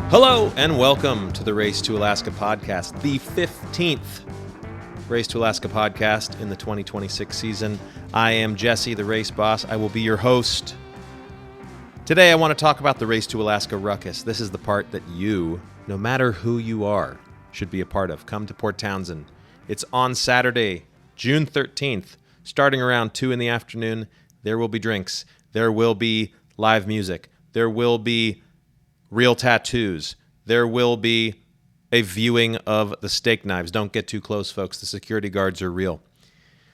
Hello and welcome to the Race to Alaska podcast, the 15th Race to Alaska podcast in the 2026 season. I am Jesse, the race boss. I will be your host. Today I want to talk about the Race to Alaska ruckus. This is the part that you, no matter who you are, should be a part of. Come to Port Townsend. It's on Saturday, June 13th, starting around 2 in the afternoon. There will be drinks. There will be live music. There will be real tattoos. There will be a viewing of the steak knives. Don't get too close, folks. The security guards are real.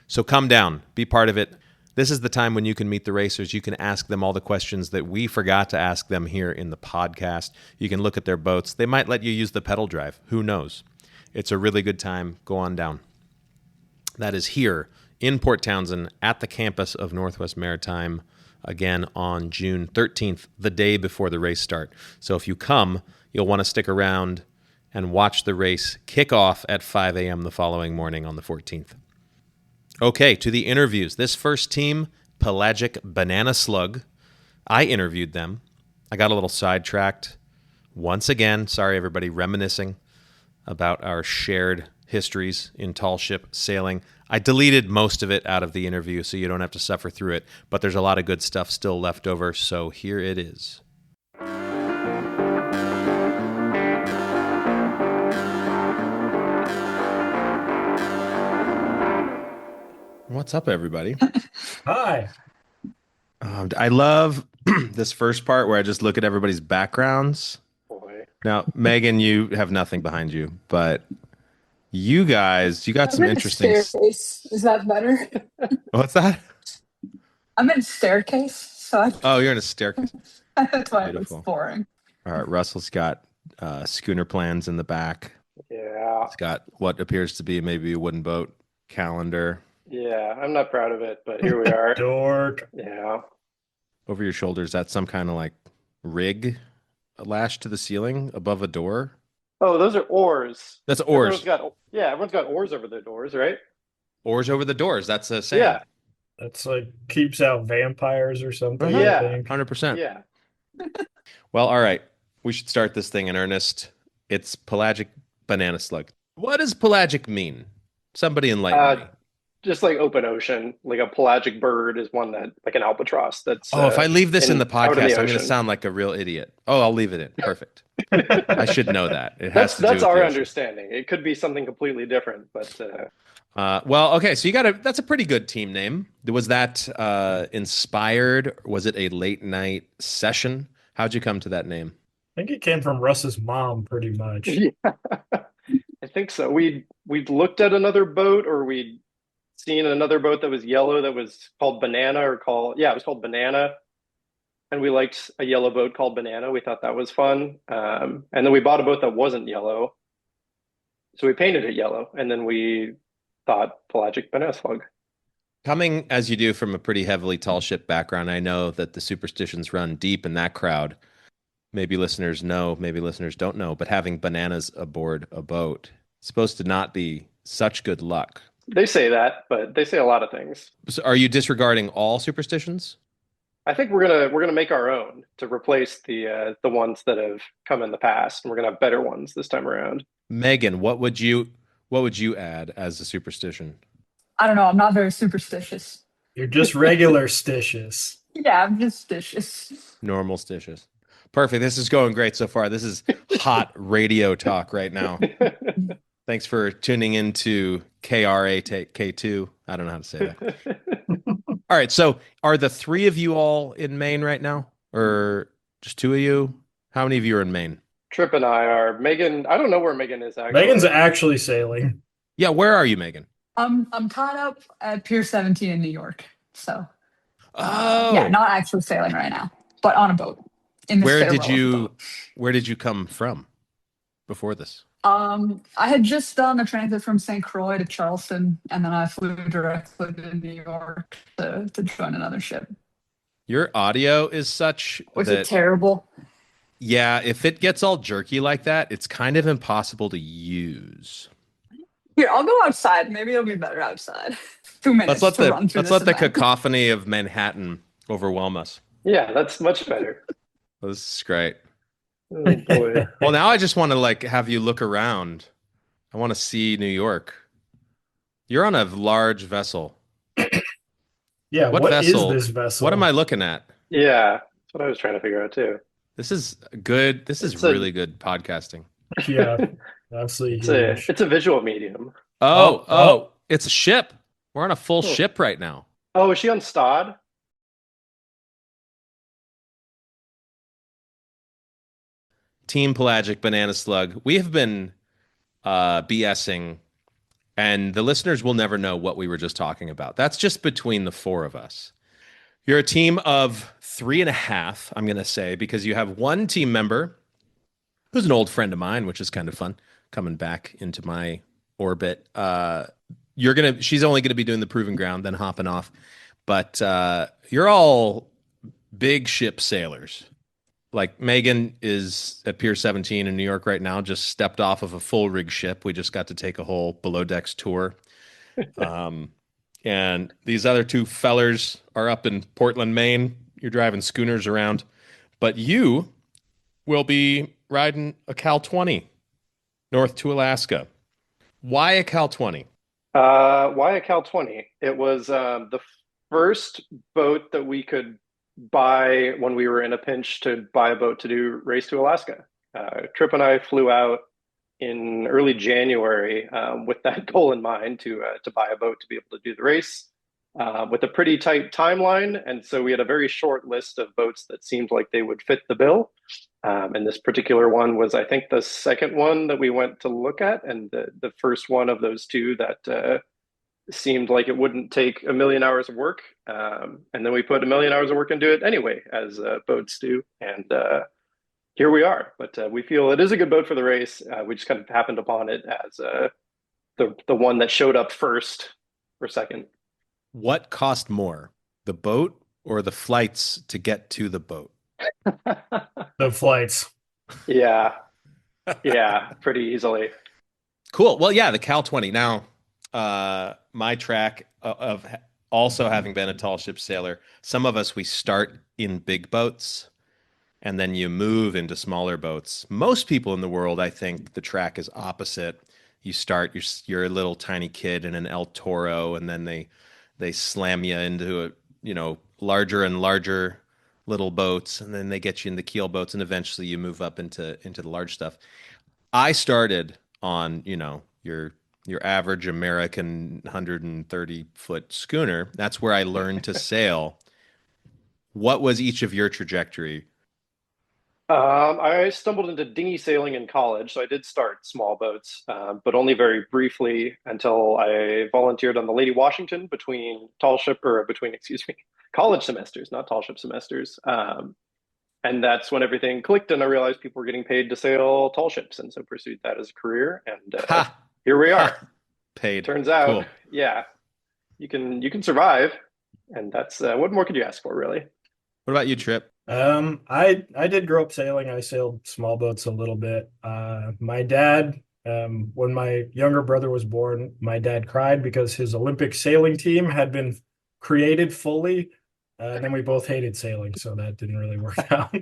So come down. Be part of it. This is the time when you can meet the racers. You can ask them all the questions that we forgot to ask them here in the podcast. You can look at their boats. They might let you use the pedal drive. Who knows? It's a really good time. Go on down. That is here in Port Townsend at the campus of Northwest Maritime, again on June 13th, the day before the race start. So if you come, you'll want to stick around and watch the race kick off at 5 a.m. the following morning on the 14th. Okay, to the interviews. This first team, Pelagic Banana Slug, I interviewed them. I got a little sidetracked. Once again, sorry everybody, reminiscing about our shared histories in tall ship sailing. I deleted most of it out of the interview so you don't have to suffer through it, but there's a lot of good stuff still left over, so here it is. What's up, everybody? Hi. I love this first part where I just look at everybody's backgrounds. Boy. Now, Megan, you have nothing behind you, but you guys, you got some interesting. Staircase. Is that better? What's that? I'm in staircase, so Oh, you're in a staircase. that's why Beautiful. it's boring. All right, Russell's got schooner plans in the back. Yeah. It's got what appears to be maybe a wooden boat calendar. Yeah. I'm not proud of it, but here we are. Dork. Yeah. Over your shoulders, that's some kind of like rig lashed to the ceiling above a door. Oh, those are oars. That's oars. Everyone's got oars over their doors, right? Oars over the doors. That's a saying. Yeah. That's like keeps out vampires or something. Yeah. I think. 100%. Yeah. Well, all right. We should start this thing in earnest. It's Pelagic Banana Slug. What does pelagic mean? Somebody enlighten me. Just like open ocean, like a pelagic bird is one that, like an albatross. That's If I leave this in the out of the podcast, I'm going to ocean. sound like a real idiot. Oh, I'll leave it in. Perfect. I should know that. It has to do That's with our the ocean. understanding. It could be something completely different, but Well, okay. So that's a pretty good team name. Was that inspired? Was it a late night session? How'd you come to that name? I think it came from Russ's mom, pretty much. yeah, I think so. We'd looked at another boat, or we'd seen another boat that was yellow that was called Banana, it was called Banana. And we liked a yellow boat called Banana. We thought that was fun. And then we bought a boat that wasn't yellow. So we painted it yellow. And then we thought Pelagic Banana Slug. Coming as you do from a pretty heavily tall ship background, I know that the superstitions run deep in that crowd. Maybe listeners know, maybe listeners don't know, but having bananas aboard a boat is supposed to not be such good luck. They say that, but they say a lot of things. So are you disregarding all superstitions? I think we're gonna make our own to replace the ones that have come in the past, and we're gonna have better ones this time around. Megan, what would you add as a superstition? I don't know. I'm not very superstitious. You're just regular stitious. Yeah, I'm just stitious. Normal stitious. Perfect. This is going great so far. This is hot radio talk right now. Thanks for tuning into KRA-K2. I don't know how to say that. All right. So are the three of you all in Maine right now? Or just two of you? How many of you are in Maine? Trip and I are. Megan, I don't know where Megan is actually. Megan's actually sailing. Yeah. Where are you, Megan? I'm tied up at Pier 17 in New York. So Oh. yeah, not actually sailing right now, but on a boat. In the Where stairwell did of the you boat. Where did you come from before this? I had just done a transit from St. Croix to Charleston, and then I flew directly to New York to join another ship. Your audio is such Was it that, terrible? yeah, if it gets all jerky like that, it's kind of impossible to use. Here, I'll go outside. Maybe it'll be better outside. 2 minutes to run through Let's this let the event. cacophony of Manhattan overwhelm us. Yeah, that's much better. This is great. Oh boy. Well, now I just want to like have you look around. I want to see New York. You're on a large vessel. Yeah, What what is vessel? this vessel? What am I looking at? Yeah, that's what I was trying to figure out too. This is good. This is It's a really good podcasting. Yeah, absolutely huge. it's a visual medium. Oh, it's a ship. We're on a full Oh. ship right now. Oh, is she on Stod? Team Pelagic Banana Slug. We have been BSing, and the listeners will never know what we were just talking about. That's just between the four of us. You're a team of 3.5, I'm going to say, because you have one team member who's an old friend of mine, which is kind of fun, coming back into my orbit. She's only going to be doing the proving ground, then hopping off. But you're all big ship sailors. Like Megan is at Pier 17 in New York right now, just stepped off of a full rig ship. We just got to take a whole below decks tour. And these other two fellers are up in Portland, Maine. You're driving schooners around. But you will be riding a Cal 20 north to Alaska. Why a Cal 20? Why a Cal 20? It was the first boat that we could buy when we were in a pinch to buy a boat to do Race to Alaska. Trip and I flew out in early January with that goal in mind to buy a boat to be able to do the race with a pretty tight timeline. And so we had a very short list of boats that seemed like they would fit the bill. And this particular one was, I think, the second one that we went to look at, and the first one of those two that seemed like it wouldn't take a million hours of work. And then we put a million hours of work into it anyway, as boats do. And here we are. But we feel it is a good boat for the race. We just kind of happened upon it as the one that showed up first or second. What cost more, the boat or the flights to get to the boat? The flights. Yeah. Yeah, pretty easily. Cool. Well, yeah, the Cal 20. Now, my track of also having been a tall ship sailor, some of us, we start in big boats and then you move into smaller boats. Most people in the world, I think the track is opposite. You start, you're a little tiny kid in an El Toro, and then they slam you into larger and larger little boats, and then they get you in the keel boats, and eventually you move up into the large stuff. I started on, your average American 130-foot schooner. That's where I learned to sail. What was each of your trajectory? I stumbled into dinghy sailing in college, so I did start small boats, but only very briefly until I volunteered on the Lady Washington between college semesters, not tall ship semesters. And that's when everything clicked, and I realized people were getting paid to sail tall ships, and so pursued that as a career. And here we are. Ha! Paid. Turns out, Cool. yeah, you can survive, and that's what more could you ask for, really? What about you, Trip? I did grow up sailing. I sailed small boats a little bit. My dad, when my younger brother was born, my dad cried because his Olympic sailing team had been created fully. And then we both hated sailing, so that didn't really work out.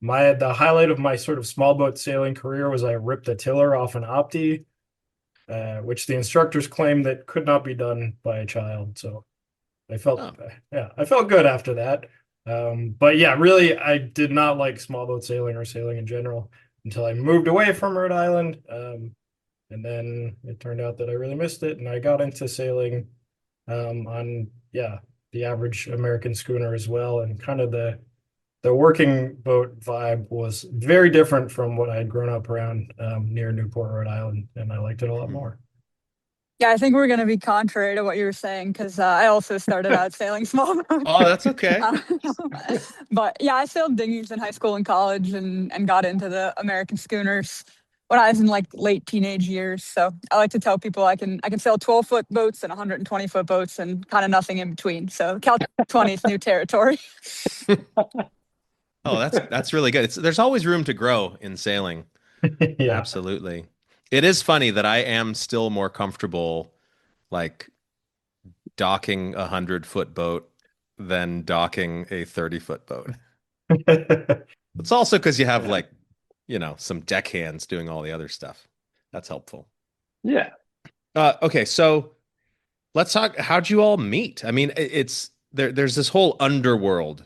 The highlight of my sort of small boat sailing career was I ripped a tiller off an Opti, which the instructors claimed that could not be done by a child. So I felt good after that. But yeah, really, I did not like small boat sailing or sailing in general until I moved away from Rhode Island. And then it turned out that I really missed it, and I got into sailing on the average American schooner as well. And kind of the working boat vibe was very different from what I had grown up around near Newport, Rhode Island, and I liked it a lot more. Yeah, I think we're going to be contrary to what you were saying, because I also started out sailing small boats. Oh, that's okay. But yeah, I sailed dinghies in high school and college, and got into the American schooners when I was in like late teenage years. So I like to tell people I can sail 12-foot boats and 120-foot boats and kind of nothing in between. So Cal 20 is new territory. Oh, that's really good. There's always room to grow in sailing. Yeah. Absolutely. It is funny that I am still more comfortable like docking 100-foot boat than docking a 30-foot boat. It's also because you have like, some deckhands doing all the other stuff. That's helpful. Yeah. Okay, so let's talk. How'd you all meet? I mean, there's this whole underworld,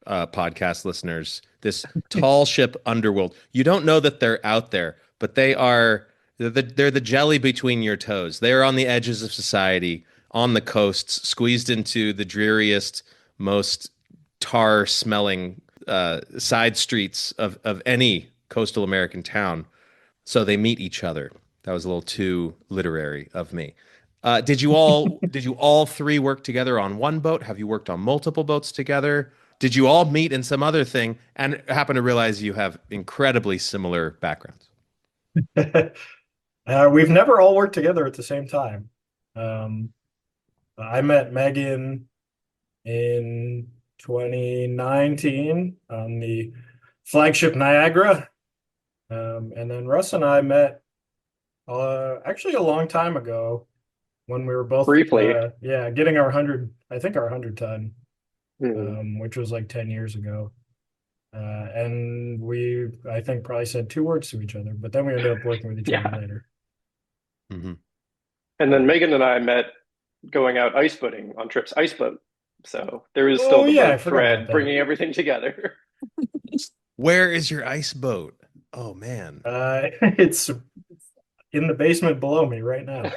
podcast listeners, this tall ship underworld. You don't know that they're out there, but they're the jelly between your toes. They are on the edges of society, on the coasts, squeezed into the dreariest, most tar-smelling side streets of any coastal American town. So they meet each other. That was a little too literary of me. Did you all three work together on one boat? Have you worked on multiple boats together? Did you all meet in some other thing and happen to realize you have incredibly similar backgrounds? We've never all worked together at the same time. I met Megan in 2019 on the flagship Niagara. And then Russ and I met actually a long time ago when we were both Briefly. getting our 100 ton, Hmm. which was like 10 years ago. And we, I think, probably said 2 words to each other, but then we ended up working with each Yeah. other later. Mm-hmm. And then Megan and I met going out ice boating on Trip's ice boat. So there is still the I boat forgot about thread that. bringing everything together. Where is your ice boat? Oh man. It's in the basement below me right now.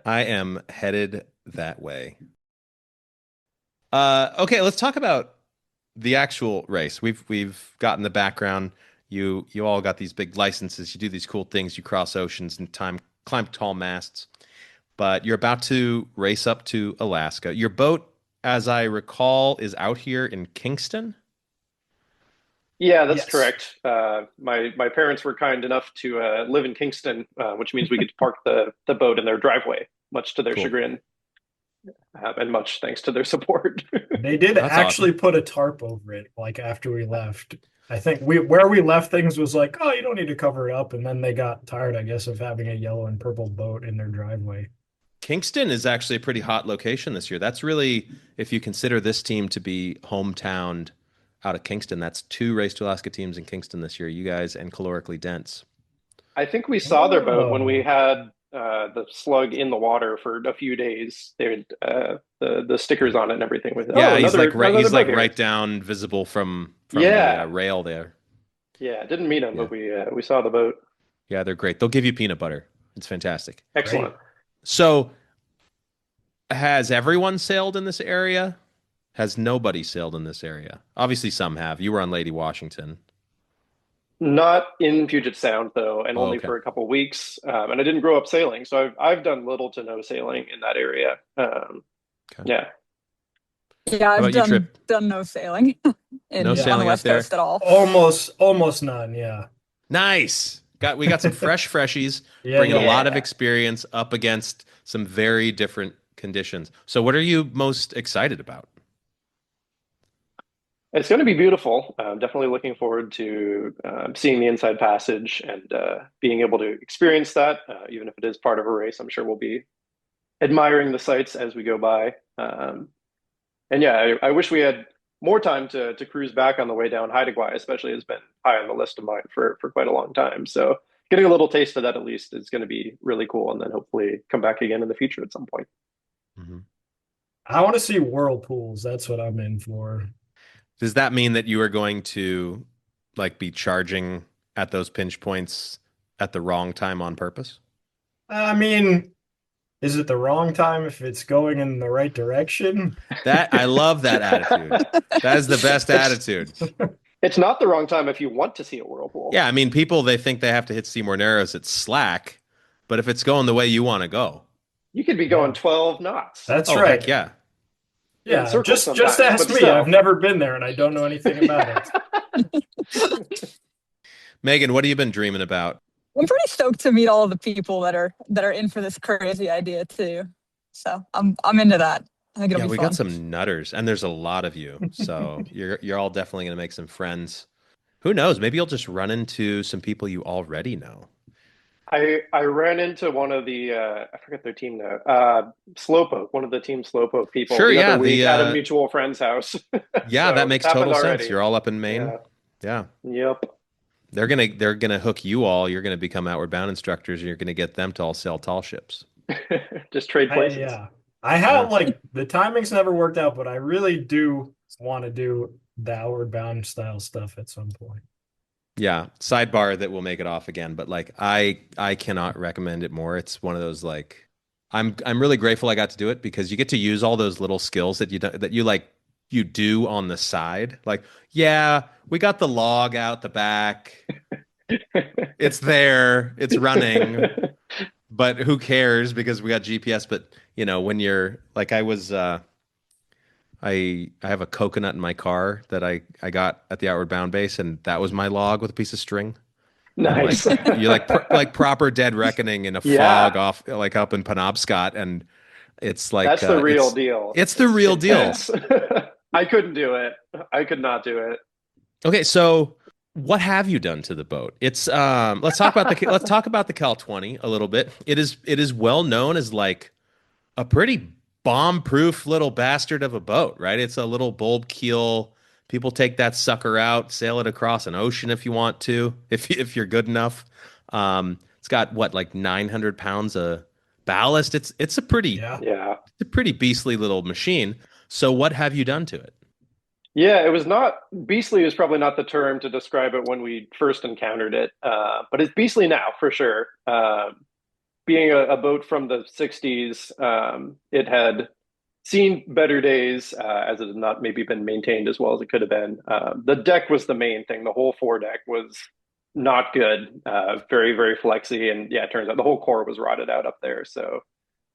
I am headed that way. Okay, let's talk about the actual race. We've gotten the background. You all got these big licenses. You do these cool things. You cross oceans and climb tall masts. But you're about to race up to Alaska. Your boat, as I recall, is out here in Kingston. Yeah, that's Yes. correct. My parents were kind enough to live in Kingston, which means we get to park the boat in their driveway, much to their Cool. chagrin, and much thanks to their support. They did That's actually awesome. put a tarp over it, like after we left. I think where we left things was like, oh, you don't need to cover it up. And then they got tired, I guess, of having a yellow and purple boat in their driveway. Kingston is actually a pretty hot location this year. That's really, if you consider this team to be hometowned out of Kingston, that's 2 Race to Alaska teams in Kingston this year, you guys and Calorically Dense. I think we saw their boat when we Oh, had the Slug in the water for a few days. They had the stickers on it and everything with it. Yeah, Oh, he's another boat here. right down visible from the Yeah, rail there. yeah. Didn't meet him, Yeah. but we saw the boat. Yeah, they're great. They'll give you peanut butter. It's fantastic. great. Excellent. So, has everyone sailed in this area? Has nobody sailed in this area? Obviously, some have. You were on Lady Washington. Not in Puget Sound though, and Oh, only okay. for a couple weeks. And I didn't grow up sailing, so I've done little to no sailing in that area. Okay. Yeah. Yeah, How I've about you, Trip? done no sailing No on the sailing out West there? Coast at all. Almost none. Yeah. Nice. We got some fresh freshies Yeah. bringing a Yeah. lot of experience up against some very different conditions. So, what are you most excited about? It's going to be beautiful. I'm definitely looking forward to seeing the Inside Passage and being able to experience that, even if it is part of a race. I'm sure we'll be admiring the sights as we go by. And yeah, I wish we had more time to cruise back on the way down. Haida Gwaii, especially, has been high on the list of mine for quite a long time. So getting a little taste of that at least is going to be really cool, and then hopefully come back again in the future at some point. Mm-hmm. I want to see whirlpools. That's what I'm in for. Does that mean that you are going to like be charging at those pinch points at the wrong time on purpose? I mean, is it the wrong time if it's going in the right direction? I love that attitude. That is the best attitude. It's not the wrong time if you want to see a whirlpool. Yeah, I mean, people they think they have to hit Seymour Narrows at slack, but if it's going the way you want to go, You could be going Yeah. 12 knots. That's oh right. heck yeah. Yeah, circles just sometimes, ask but me. still. I've never been there and I don't know anything about it. Megan, what have you been dreaming about? I'm pretty stoked to meet all of the people that are in for this crazy idea too. So I'm into that. I think it'll Yeah, be we got fun. some nutters, and there's a lot of you, so you're all definitely gonna make some friends. Who knows? Maybe you'll just run into some people you already know. I ran into one of the I forget their team now. Slowpoke, one of the team Slowpoke people Sure, the other yeah, week at a mutual friend's house. yeah, that So it's makes happened total sense. already. You're all up in Maine. Yeah. Yeah. Yep. They're gonna hook you all. You're gonna become Outward Bound instructors, and you're gonna get them to all sail tall ships. Just trade places. I Yeah. have like the timing's never worked out, but I really do want to do the Outward Bound style stuff at some point. Yeah. Sidebar that will make it off again, but like I cannot recommend it more. It's one of those like I'm really grateful I got to do it because you get to use all those little skills that you do on the side. Like, yeah, we got the log out the back. It's there. It's running. But who cares because we got GPS. But when you're like I have a coconut in my car that I got at the Outward Bound base, and that was my log with a piece of string. And Nice. you're like proper dead reckoning in a fog Yeah. off like up in Penobscot, and it's like That's the real deal. It's the real intense. deal. I couldn't do it. I could not do it. Okay, so what have you done to the boat? It's let's talk about the Cal 20 a little bit. It is well known as like a pretty bomb-proof little bastard of a boat, right? It's a little bulb keel. People take that sucker out, sail it across an ocean if you want to, if you're good enough. It's got what, like 900 pounds of ballast. It's a pretty Yeah. Yeah. it's a pretty beastly little machine. So what have you done to it? Yeah, it was not beastly is probably not the term to describe it when we first encountered it, but it's beastly now for sure. Being a boat from the 60s, it had seen better days as it had not maybe been maintained as well as it could have been. The deck was the main thing. The whole foredeck was not good, very, very flexy. And yeah, it turns out the whole core was rotted out up there. So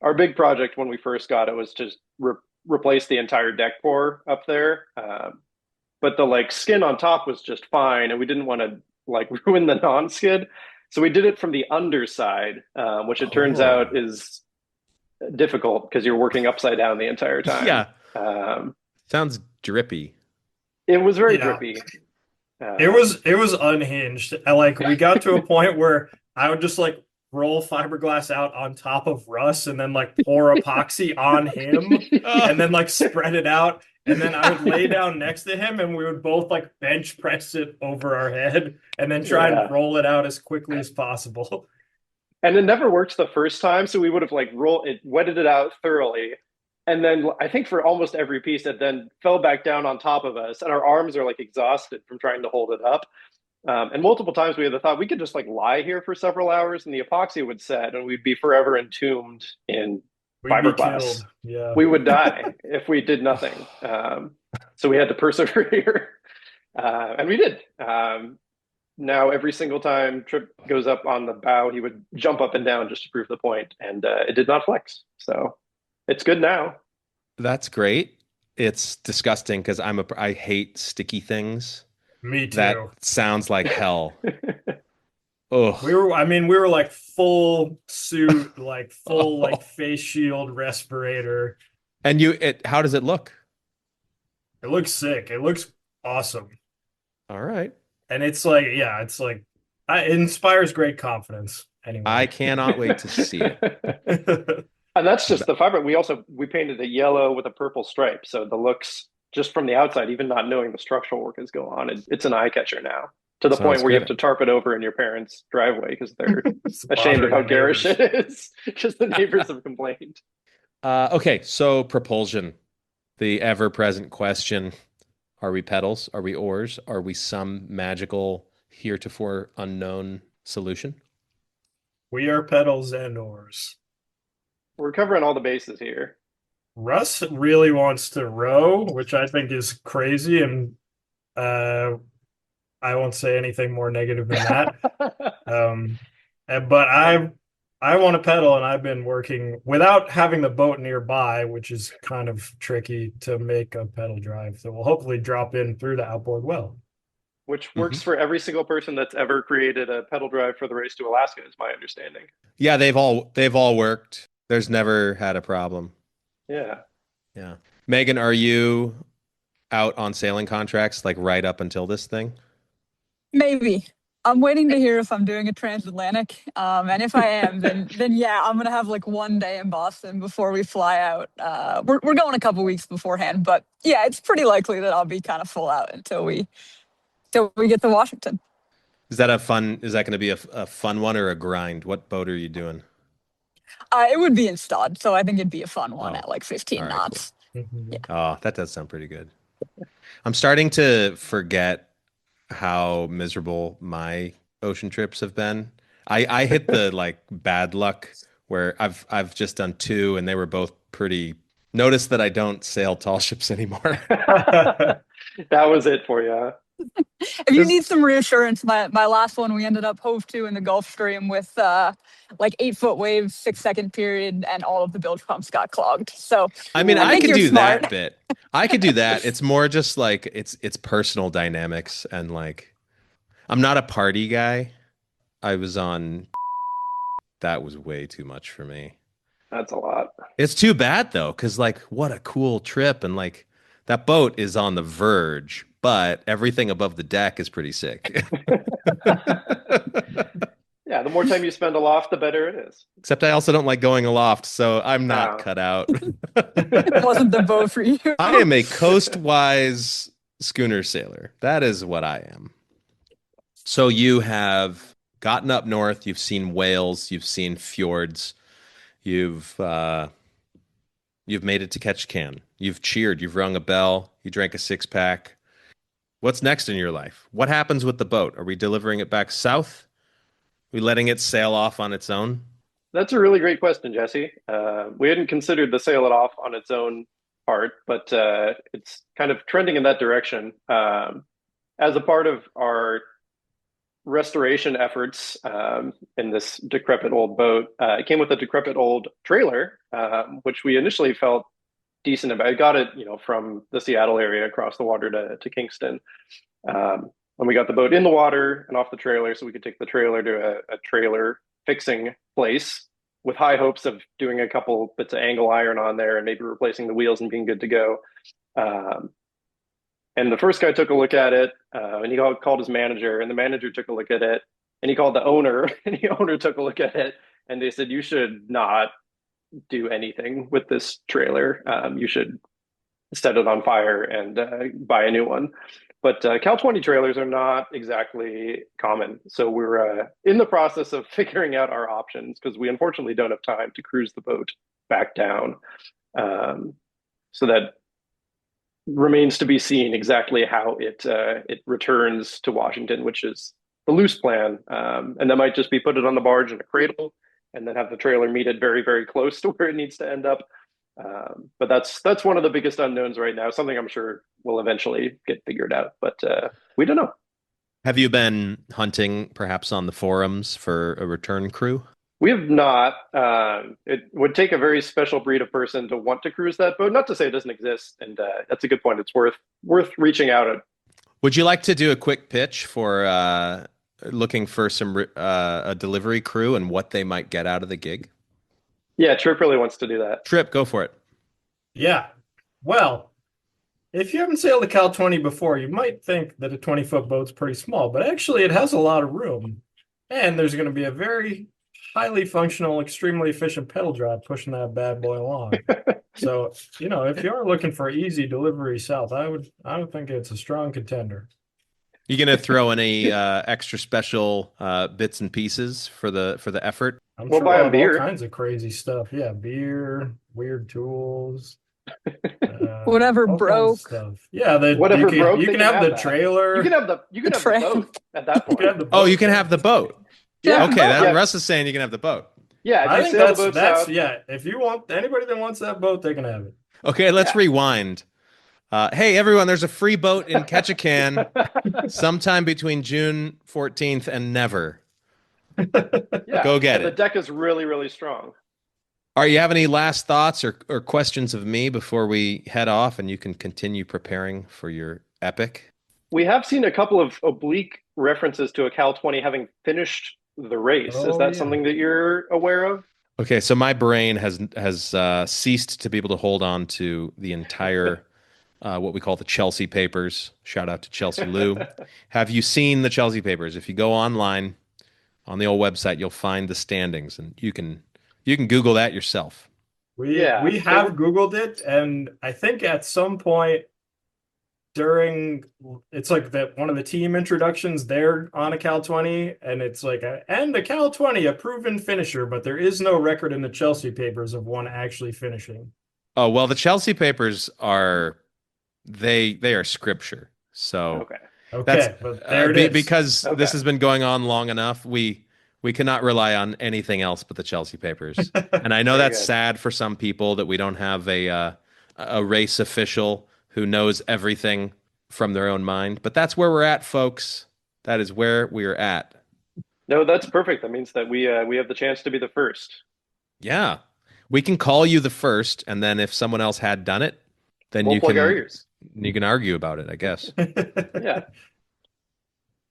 our big project when we first got it was just replace the entire deck core up there. But the like skin on top was just fine, and we didn't want to like ruin the non-skid. So we did it from the underside, which it turns out is difficult because you're working upside down the entire time. Yeah. Um, Sounds drippy. it was very Yeah. drippy. It was unhinged. We got to a point where I would just like roll fiberglass out on top of Russ and then like pour epoxy on him and then like spread it out. And then I would lay down next to him and we would both like bench press it over our head and then try Yeah. and roll it out as quickly as possible. And it never worked the first time, so we would have like wetted it out thoroughly. And then I think for almost every piece it then fell back down on top of us, and our arms are like exhausted from trying to hold it up. And multiple times we had the thought we could just like lie here for several hours and the epoxy would set and we'd be forever entombed in We'd be fiberglass. killed. Yeah. We would die if we did nothing. So we had to persevere. And we did. Now every single time Trip goes up on the bow, he would jump up and down just to prove the point, and it did not flex. So it's good now. That's great. It's disgusting because I hate sticky things. Me too. That sounds like hell. Oh, We were like full suit, like full like face shield respirator. and how does it look? It looks sick. It looks awesome. All right. And it's like, yeah, it's like it inspires great confidence anyway. I cannot wait to see it. And that's just the fiber. We painted it yellow with a purple stripe, so the looks just from the outside, even not knowing the structural work is going on, it's an eye catcher now. To the Sounds point where you good. have to tarp it over in your parents' driveway because they're It's ashamed of how bothering the garish neighbors. it is. Because the neighbors have complained. Okay, so propulsion, the ever-present question: Are we pedals? Are we oars? Are we some magical, heretofore unknown solution? We are pedals and oars. We're covering all the bases here. Russ really wants to row, which I think is crazy, and I won't say anything more negative than that. But I want to pedal, and I've been working without having the boat nearby, which is kind of tricky to make a pedal drive. So we'll hopefully drop in through the outboard well. which works for every single person that's ever created a pedal drive for the Race to Alaska, is my understanding. Yeah, they've all worked. There's never had a problem. Yeah. Yeah. Megan, are you out on sailing contracts like right up until this thing? Maybe. I'm waiting to hear if I'm doing a transatlantic. And if I am, then yeah, I'm gonna have like one day in Boston before we fly out. We're going a couple weeks beforehand, but yeah, it's pretty likely that I'll be kind of full out until we get to Washington. Is that going to be a fun one or a grind? What boat are you doing? It would be in stud, so I think it'd be a fun one Oh, at like 15 all right, knots. Mhm. Yeah. Oh, that does sound pretty good. I'm starting to forget how miserable my ocean trips have been. I hit the like bad luck where I've just done two and they were both pretty. Notice that I don't sail tall ships anymore. That was it for you. If you need some reassurance, my last one we ended up hove to in the Gulf Stream with like 8-foot waves, 6-second period, and all of the bilge pumps got clogged. So I mean, I think could you're do smart. that bit. I could do that. It's more just like it's personal dynamics and like I'm not a party guy. I was on that was way too much for me. That's a lot. It's too bad though, because like what a cool trip and like that boat is on the verge, but everything above the deck is pretty sick. Yeah, the more time you spend aloft, the better it is. Except I also don't like going aloft, so I'm not No. cut out. It wasn't the boat for you. I am a coastwise schooner sailor. That is what I am. So you have gotten up north, you've seen whales, you've seen fjords, you've made it to Ketchikan. You've cheered, you've rung a bell, you drank a 6-pack. What's next in your life? What happens with the boat? Are we delivering it back south? Are we letting it sail off on its own? That's a really great question, Jesse. We hadn't considered the sail it off on its own part, but it's kind of trending in that direction. As a part of our restoration efforts in this decrepit old boat, it came with a decrepit old trailer, which we initially felt decent about. I got it, from the Seattle area across the water to Kingston. When we got the boat in the water and off the trailer, so we could take the trailer to a trailer fixing place with high hopes of doing a couple bits of angle iron on there and maybe replacing the wheels and being good to go. And the first guy took a look at it, and he called his manager, and the manager took a look at it, and he called the owner, and the owner took a look at it, and they said, "You should not do anything with this trailer. You should set it on fire and buy a new one." But Cal 20 trailers are not exactly common. So we're in the process of figuring out our options because we unfortunately don't have time to cruise the boat back down. So that remains to be seen exactly how it returns to Washington, which is the loose plan. And that might just be put it on the barge in a cradle and then have the trailer meet it very, very close to where it needs to end up. But that's one of the biggest unknowns right now. Something I'm sure will eventually get figured out, but we don't know. Have you been hunting perhaps on the forums for a return crew? We have not. It would take a very special breed of person to want to cruise that boat. Not to say it doesn't exist, and that's a good point. It's worth reaching out at. Would you like to do a quick pitch for looking for a delivery crew and what they might get out of the gig? Yeah, Trip really wants to do that. Trip, go for it. Yeah. Well, if you haven't sailed a Cal 20 before, you might think that a 20-foot boat's pretty small, but actually it has a lot of room. And there's going to be a very highly functional, extremely efficient pedal drive pushing that bad boy along. So, if you're looking for easy delivery south, I would think it's a strong contender. You gonna throw any extra special bits and pieces for the effort? We'll buy we'll a beer. All kinds of crazy stuff. Yeah, beer, weird tools, Whatever all kinds of broke. stuff. Yeah, Whatever broke, you they can have the that. trailer. You can have the tray. boat at that You point. can have the Oh, boat. you can have the boat. Yeah. Okay, Yeah. Russ is saying you can have the boat. Yeah, if I you think sail the boat that's south, yeah. If you want anybody that wants that boat, they can have it. Okay, let's rewind. Hey, everyone, there's a free boat in Ketchikan sometime between June 14th and never. yeah, Go get and it. The deck is really, really strong. All right, you have any last thoughts or questions of me before we head off and you can continue preparing for your epic? We have seen a couple of oblique references to a Cal 20 having finished the race. Is Oh, that yeah. something that you're aware of? Okay, so my brain has ceased to be able to hold on to the entire what we call the Chelsea papers. Shout out to Chelsea Lou. Have you seen the Chelsea papers? If you go online on the old website, you'll find the standings, and you can Google that yourself. Yeah, We there have Googled it, and I think at some point during it's like that one of the team introductions, they're on a Cal 20, and it's like and a Cal 20, a proven finisher, but there is no record in the Chelsea papers of one actually finishing. Oh, well, the Chelsea papers are they are scripture. So Okay. that's Okay, but there it is. because Okay. this has been going on long enough. We cannot rely on anything else but the Chelsea papers. And I know Very that's good. sad for some people that we don't have a race official who knows everything from their own mind. But that's where we're at, folks. That is where we're at. No, that's perfect. That means that we have the chance to be the first. Yeah. We can call you the first, and then if someone else had done it, then We'll you plug our can ears. argue about it, I guess. Yeah.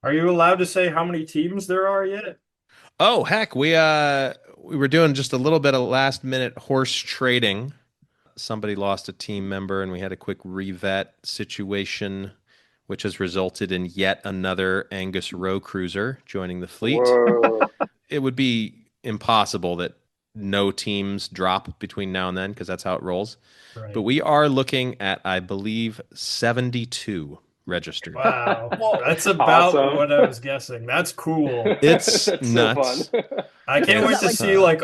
Are you allowed to say how many teams there are yet? Oh, heck, we were doing just a little bit of last minute horse trading. Somebody lost a team member and we had a quick revet situation, which has resulted in yet another Angus Row cruiser joining the fleet. Whoa. It would be impossible that no teams drop between now and then because that's how it rolls. Right. But we are looking at, I believe, 72 registered. Wow. That's about Awesome. what I was guessing. That's cool. It's That's nuts. so fun. I can't It's, wait to see like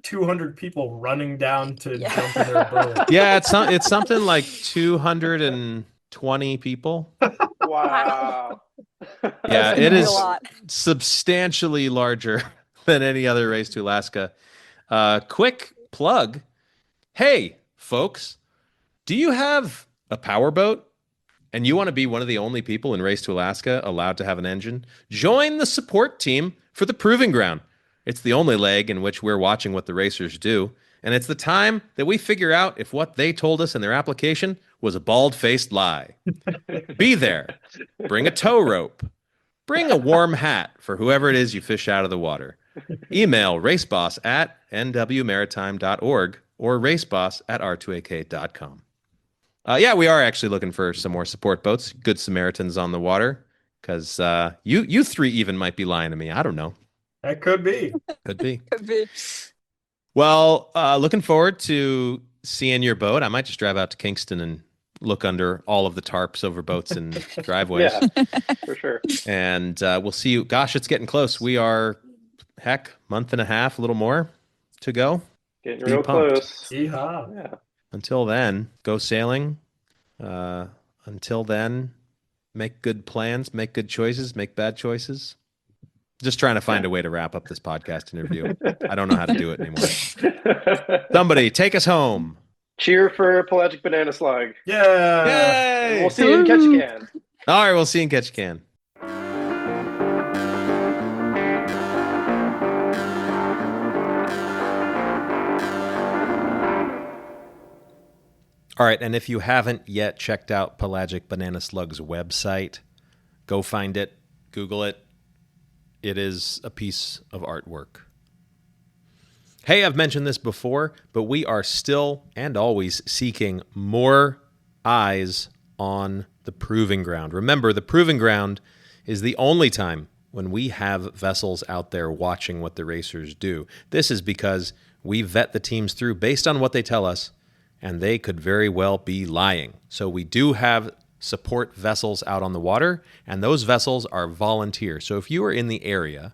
200 people running down to Yeah. jump in their boat. Yeah, it's something like 220 people. Wow. Yeah, That's it gonna be is a lot. substantially larger than any other race to Alaska. Quick plug. Hey, folks, do you have a powerboat and you want to be one of the only people in Race to Alaska allowed to have an engine? Join the support team for the Proving Ground. It's the only leg in which we're watching what the racers do, and it's the time that we figure out if what they told us in their application was a bald-faced lie. Be there. Bring a tow rope. Bring a warm hat for whoever it is you fish out of the water. Email raceboss@nwmaritime.org or raceboss@r2ak.com. Yeah, we are actually looking for some more support boats, good Samaritans on the water, because you three even might be lying to me. I don't know. That could be. Could be. Could be. Well, looking forward to seeing your boat. I might just drive out to Kingston and look under all of the tarps over boats and driveways. Yeah, for sure. And we'll see you. Gosh, it's getting close. We are, month and a half, a little more to go. Getting Be real pumped. close. Yeehaw. Yeah. Until then, go sailing. Until then, make good plans, make good choices, make bad choices. Just trying to find a way to wrap up this podcast interview. I don't know how to do it anymore. Somebody take us home. Cheer for Pelagic Banana Slug. Yeah. Yay! We'll see you in Catch a Can. All right, we'll see you in Catch a Can. All right, and if you haven't yet checked out Pelagic Banana Slug's website, go find it, Google it. It is a piece of artwork. Hey, I've mentioned this before, but we are still and always seeking more eyes on the Proving Ground. Remember, the Proving Ground is the only time when we have vessels out there watching what the racers do. This is because we vet the teams through based on what they tell us, and they could very well be lying. So we do have support vessels out on the water, and those vessels are volunteer. So if you are in the area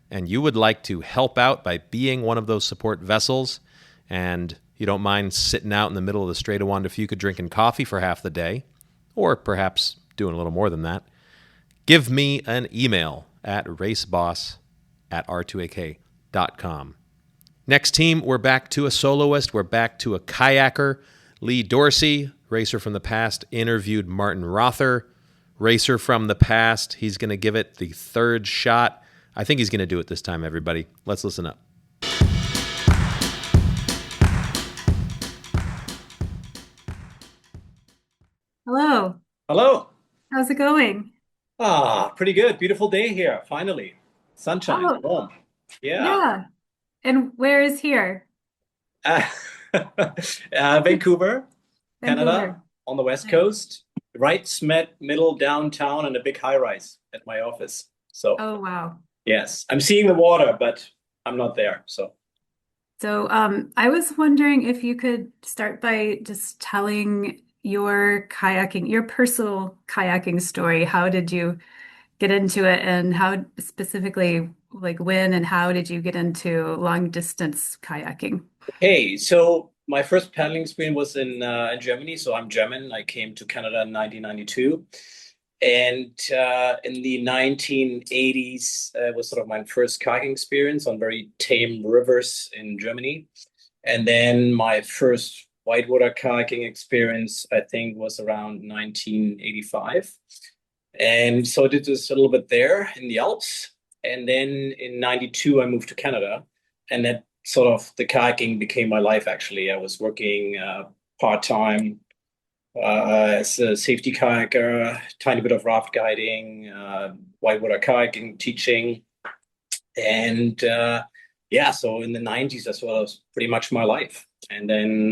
and you would like to help out by being one of those support vessels, and you don't mind sitting out in the middle of the Strait of Juan de Fuca drinking coffee for half the day, or perhaps doing a little more than that, give me an email at raceboss@r2ak.com. Next team, we're back to a soloist. We're back to a kayaker. Lee Dorsey, racer from the past, interviewed Martin Rother, racer from the past. He's going to give it the third shot. I think he's going to do it this time, everybody. Let's listen up. Hello. Hello. How's it going? Pretty good. Beautiful day here, finally. Sunshine, Oh, warm. Yeah. yeah. And where is here? Uh, Vancouver, Vancouver. Canada, on the West Nice. Coast, right smack middle downtown and a big high rise at my office. So, Oh, wow. yes, I'm seeing the water, but I'm not there. So, So, I was wondering if you could start by just telling your kayaking, your personal kayaking story. How did you get into it, and how specifically, like when and how did you get into long distance kayaking? hey, so my first paddling experience was in Germany. So I'm German. I came to Canada in 1992. And in the 1980s was sort of my first kayaking experience on very tame rivers in Germany. And then my first whitewater kayaking experience, I think, was around 1985. And so I did this a little bit there in the Alps. And then in 92, I moved to Canada. And that sort of the kayaking became my life, actually. I was working part-time as a safety kayaker, tiny bit of raft guiding, whitewater kayaking, teaching. And yeah, so in the 90s, that's what was pretty much my life. And then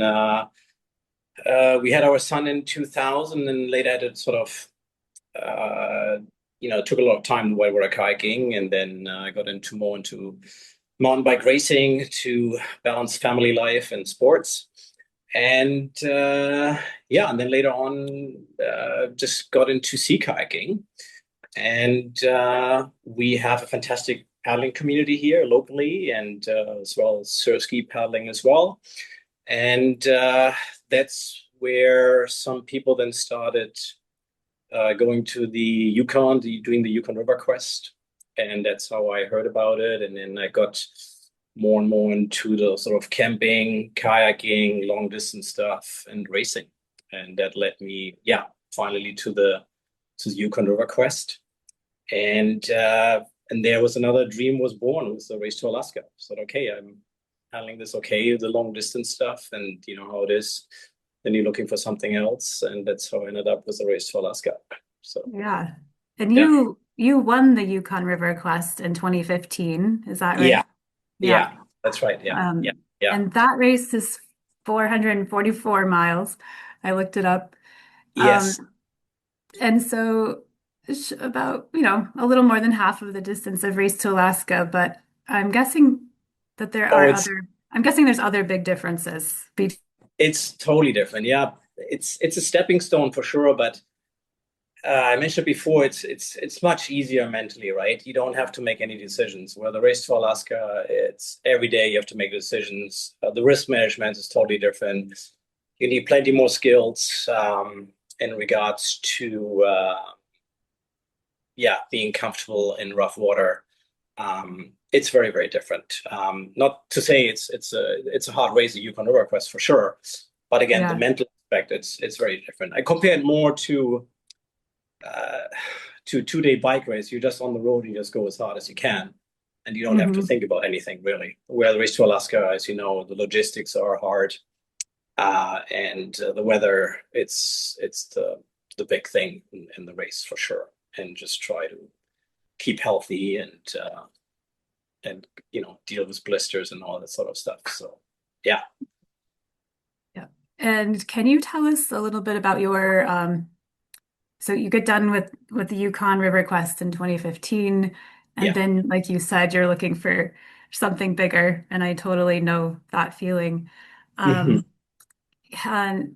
we had our son in 2000, and later I did sort of, it took a lot of time whitewater kayaking. And then I got more into mountain bike racing to balance family life and sports. And yeah, and then later on, just got into sea kayaking. And we have a fantastic paddling community here locally, and as well as surf ski paddling as well. And that's where some people then started going to the Yukon, doing the Yukon River Quest. And that's how I heard about it. And then I got more and more into the sort of camping, kayaking, long distance stuff, and racing. And that led me, yeah, finally to the Yukon River Quest. And there was another dream was born. It was the race to Alaska. I thought, okay, I'm handling this okay, the long distance stuff, and you know how it is. Then you're looking for something else, and that's how I ended up with the race to Alaska. So Yeah. And yeah, you won the Yukon River Quest in 2015, is that yeah, right? Yeah. yeah, that's right. Yeah, yeah, Um, yeah. and that race is 444 miles. I looked it up. Yes. And so it's about, a little more than half of the distance of Race to Alaska, but I'm guessing that Oh, it's I'm guessing there's other big differences. it's totally different. Yeah, it's a stepping stone for sure, but I mentioned before, it's much easier mentally, right? You don't have to make any decisions. Where the race to Alaska, it's every day you have to make decisions. The risk management is totally different. You need plenty more skills in regards to yeah, being comfortable in rough water. It's very, very different. Not to say it's a hard race, the Yukon River Quest for sure, but again, the Yeah. mental aspect, it's very different. I compare it more to a 2 day bike race. You're just on the road and you just go as hard as you can, and you don't have to Hmm. think about anything really. Where the race to Alaska, as you know, the logistics are hard, and the weather, it's the big thing in the race for sure. And just try to keep healthy and deal with blisters and all that sort of stuff. So yeah. Yeah. And can you tell us a little bit about so you get done with the Yukon River Quest in 2015, and Yeah. then, like you said, you're looking for something bigger, and I totally know that feeling. Mhm. Um, and,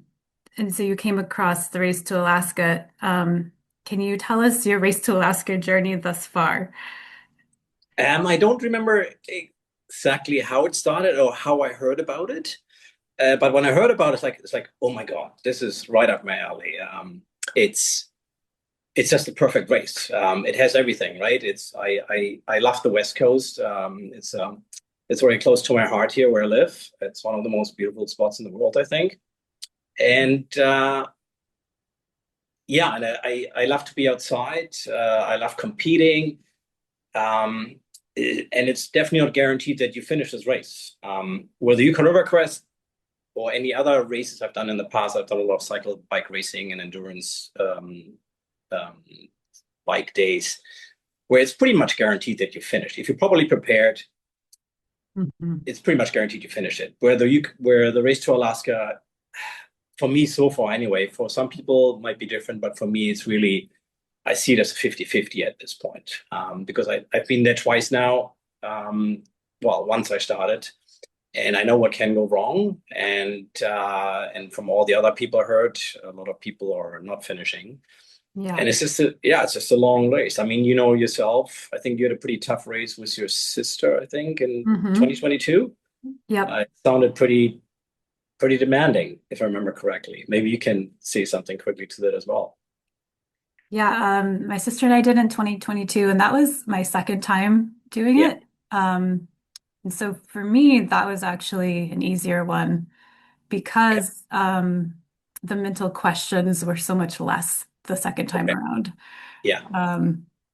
and so you came across the Race to Alaska. Can you tell us your Race to Alaska journey thus far? I don't remember exactly how it started or how I heard about it. But when I heard about it, it's like, oh my God, this is right up my alley. It's it's just the perfect race. It has everything, right? I love the West Coast. It's very close to my heart here where I live. It's one of the most beautiful spots in the world, I think. And yeah, and I love to be outside. I love competing. Um, and it's definitely not guaranteed that you finish this race. Where the Yukon River Quest or any other races I've done in the past, I've done a lot of cycle bike racing and endurance um, bike days where it's pretty much guaranteed that you finish. If you're properly prepared, it's pretty much guaranteed you finish it. Where the Race to Alaska, for me so far anyway, for some people it might be different, but for me it's really, I see it as a 50-50 at this point, because I've been there twice now. Well, once I started, and I know what can go wrong. And from all the other people I heard, a lot of people are not finishing. Yeah. And it's just a long race. I mean, you know yourself, I think you had a pretty tough race with your sister, I think, in 2022. Yep. It sounded pretty demanding, if I remember correctly. Maybe you can say something quickly to that as well. Yeah, my sister and I did in 2022, and that was my second time doing Yeah. it. And so for me, that was actually an easier one because the mental questions were so much less the second time Okay. around. Yeah.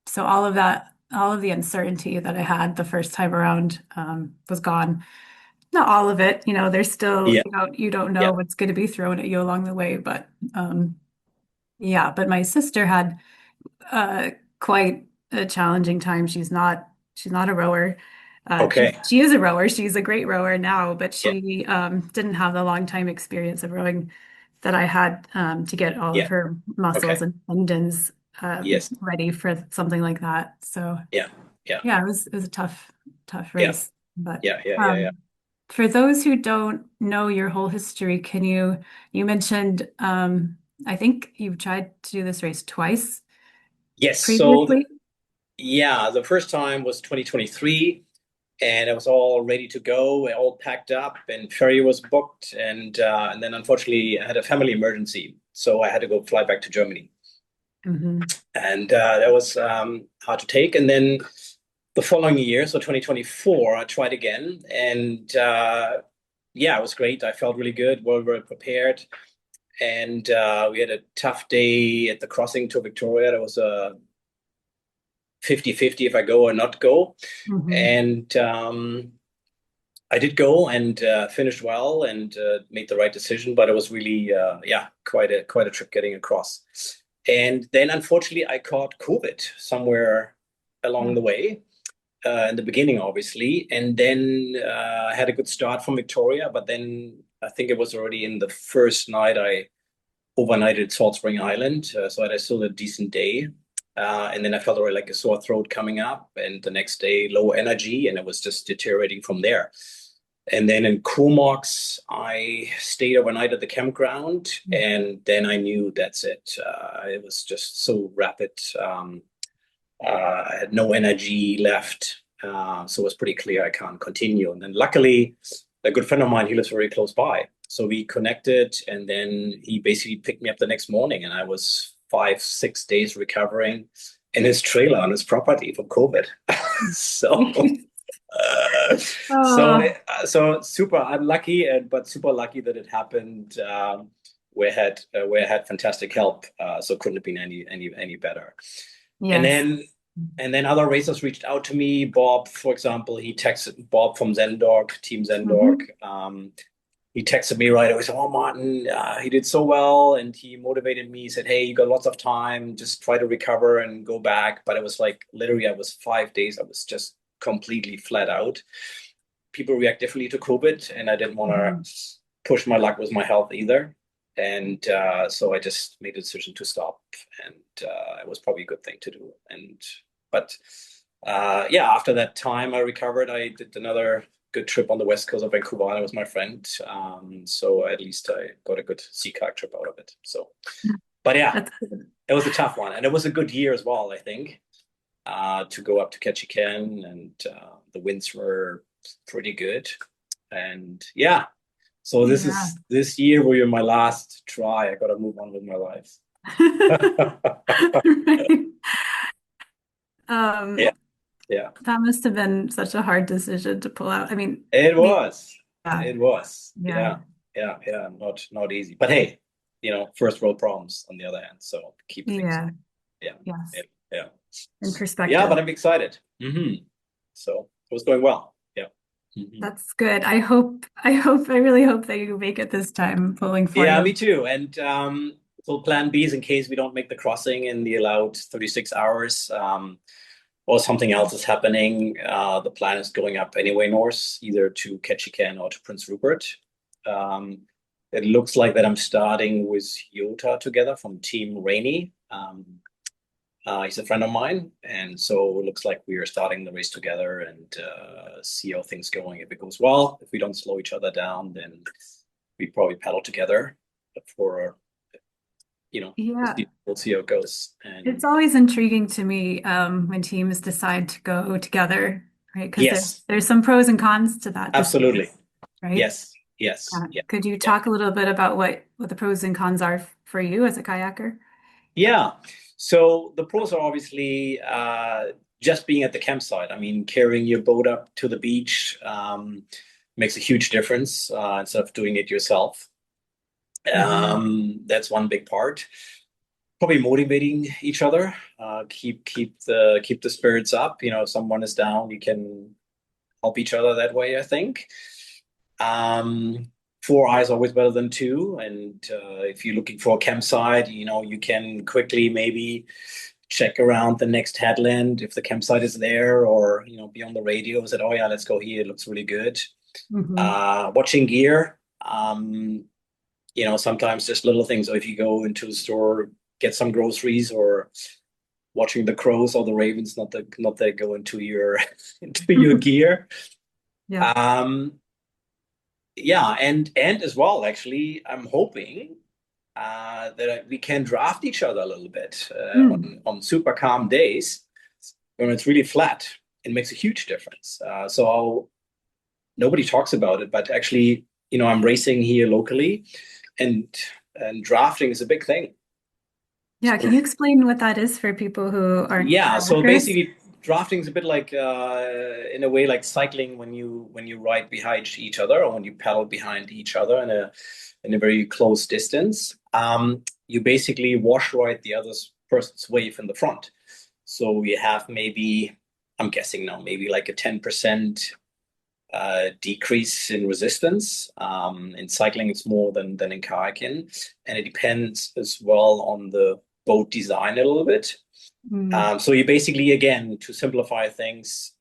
So all of the uncertainty that I had the first time around was gone. Not all of it, there's still, Yeah. you don't know Yeah. what's going to be thrown at you along the way, but yeah, but my sister had quite a challenging time. She's not a rower. Okay. She is a rower. She's a great rower now, but Yeah. she didn't have the long time experience of rowing that I had to get all Yeah. of her muscles Okay. and tendons Yes. ready for something like that. So Yeah. Yeah. yeah, it was a tough Yeah. race. But Yeah. for those who don't know your whole history, you mentioned I think you've tried to do this race twice Yes. So previously. the first time was 2023, and it was all ready to go, all packed up, and ferry was booked, and then unfortunately I had a family emergency, so I had to go fly back to Germany, and that was hard to take. And then the following year, so 2024, I tried again, and it was great. I felt really good, well prepared, and we had a tough day at the crossing to Victoria. There was a 50-50 if I go or not go. And I did go and finished well and made the right decision, but it was really, quite a trip getting across. And then unfortunately I caught COVID somewhere along the way, in the beginning, obviously. And then I had a good start from Victoria, but then I think it was already in the first night I overnighted at Salt Spring Island. So I had still a decent day. And then I felt already like a sore throat coming up, and the next day low energy, and it was just deteriorating from there. And then in Comox, I stayed overnight at the campground, and then I knew that's it. It was just so rapid. I had no energy left, so it was pretty clear I can't continue. And then luckily, a good friend of mine, he lives very close by, so we connected, and then he basically picked me up the next morning, and I was 5-6 days recovering in his trailer on his property from COVID. So super unlucky, but super lucky that it happened. Where I had fantastic help, so couldn't have been any better. Yes. And then other racers reached out to me. Bob, for example, he texted Bob from Zendork, Team Zendork. He texted me right away. Said, "Oh, Martin, he did so well," and he motivated me. He said, "Hey, you got lots of time. Just try to recover and go back." But it was like literally, I was 5 days. I was just completely flat out. People react differently to COVID, and I didn't want to push my luck with my health either. And so I just made the decision to stop, and it was probably a good thing to do. But after that time I recovered, I did another good trip on the west coast of Vancouver Island with my friend. So at least I got a good sea kayak trip out of it. So, but yeah, it was a tough one, and it was a good year as well, I think, to go up to Ketchikan, and the winds were pretty good, and yeah. So this year will be my last try. I got to move on with my life. Yeah. That must have been such a hard decision to pull out. I mean, it was. Yeah. It was. Yeah. Yeah. Not easy. But hey, first world problems on the other hand. So keep things. Yes. Yeah. In perspective. Yeah, but I'm excited. So it was going well. Yeah. That's good. I really hope that you make it this time, pulling for you. Yeah, me too. And So plan B is in case we don't make the crossing in the allowed 36 hours, or something else is happening. The plan is going up anyway north, either to Ketchikan or to Prince Rupert. It looks like that I'm starting with Yota together from Team Rainy. He's a friend of mine, and so it looks like we are starting the race together and see how things going. If it goes well, if we don't slow each other down, then we probably paddle together for Yeah. we'll see how it goes. And It's always intriguing to me when teams decide to go together, right? Because yes, there's some pros and cons to that absolutely. decision, right? Yes, yes, yeah, Could you yeah. talk a little bit about what the pros and cons are for you as a kayaker? Yeah. So the pros are obviously just being at the campsite. I mean, carrying your boat up to the beach makes a huge difference instead of doing it yourself. That's one big part. Probably motivating each other, keep the spirits up. If someone is down, you can help each other that way, I think. Four eyes always better than two. And if you're looking for a campsite, you can quickly maybe check around the next headland if the campsite is there, or be on the radio, said, oh yeah, let's go here, it looks really good. Watching gear, sometimes just little things. So if you go into the store, get some groceries, or watching the crows or the ravens, not that go into your gear. Yeah. Yeah, and as well, actually, I'm hoping that we can draft each other a little bit on super calm days when it's really flat. It makes a huge difference. So nobody talks about it, but actually, I'm racing here locally, and drafting is a big thing. Yeah, can you explain what that is for people who aren't Yeah, so kayakers? basically drafting is a bit like in a way like cycling when you ride behind each other, or when you paddle behind each other in a very close distance. You basically wash ride the other person's wave in the front. So we have maybe, I'm guessing now, maybe like a 10% decrease in resistance. In cycling, it's more than in kayaking, and it depends as well on the boat design a little bit. So you basically, again, to simplify things,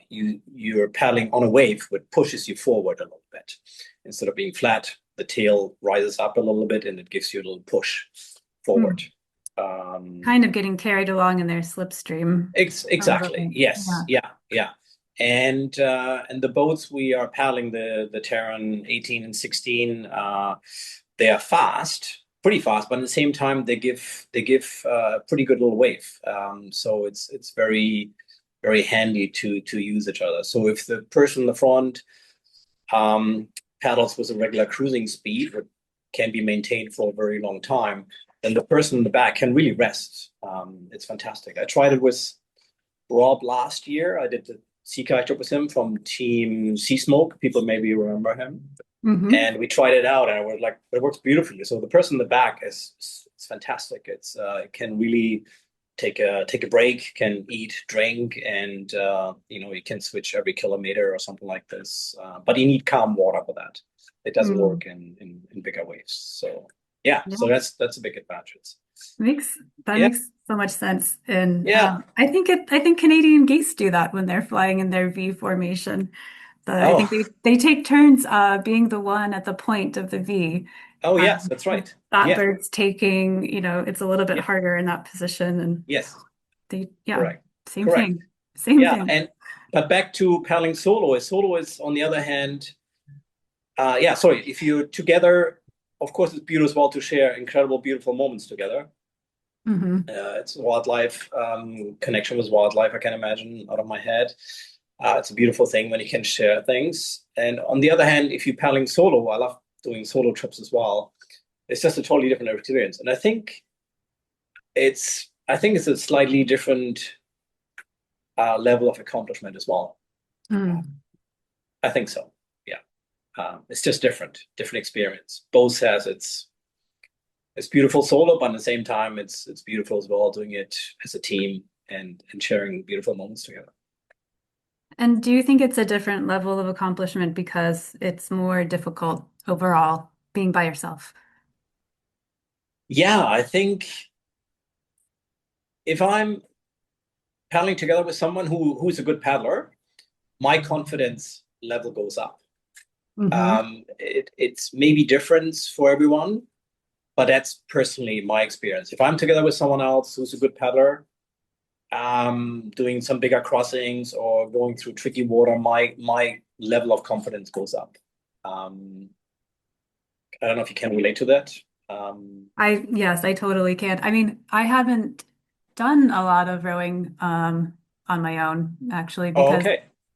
you're paddling on a wave which pushes you forward a little bit. Instead of being flat, the tail rises up a little bit and it gives you a little push forward. Kind of getting carried along in their slipstream. Exactly. Yes. Yeah. And the boats we are paddling, the Terran 18 and 16, they are fast, pretty fast, but at the same time they give a pretty good little wave. So it's very, very handy to use each other. So if the person in the front paddles with a regular cruising speed, which can be maintained for a very long time, then the person in the back can really rest. It's fantastic. I tried it with Rob last year. I did the sea kayak trip with him from Team Sea Smoke. People maybe remember him. And we tried it out, and it works beautifully. So the person in the back is fantastic. It can really take a break, can eat, drink, and you can switch every kilometer or something like this. But you need calm water for that. It doesn't work in bigger waves. So yeah, so that's a big advantage. Makes so much sense. And Yeah. I think Canadian geese do that when they're flying in their V formation. I think they take turns being the one at the point of the V. Oh yes, that's right. That Yeah. bird's taking, it's a little bit harder in that position, and Yes. correct. Same Correct. thing. Same thing. But back to paddling solo. Solo is, on the other hand, if you're together, of course, it's beautiful as well to share incredible, beautiful moments together. It's wildlife, connection with wildlife, I can imagine out of my head. It's a beautiful thing when you can share things. And on the other hand, if you're paddling solo, I love doing solo trips as well. It's just a totally different experience. And I think it's a slightly different level of accomplishment as well. I think so. Yeah. It's just different experience. Both has it's beautiful solo, but at the same time, it's beautiful as well doing it as a team and sharing beautiful moments together. And do you think it's a different level of accomplishment because it's more difficult overall being by yourself? Yeah, I think if I'm paddling together with someone who's a good paddler, my confidence level goes up. Hmm. It's maybe different for everyone, but that's personally my experience. If I'm together with someone else who's a good paddler, doing some bigger crossings or going through tricky water, my level of confidence goes up. Um, I don't know if you can relate to that. Yes, I totally can. I mean, I haven't done a lot of rowing on my own actually Oh,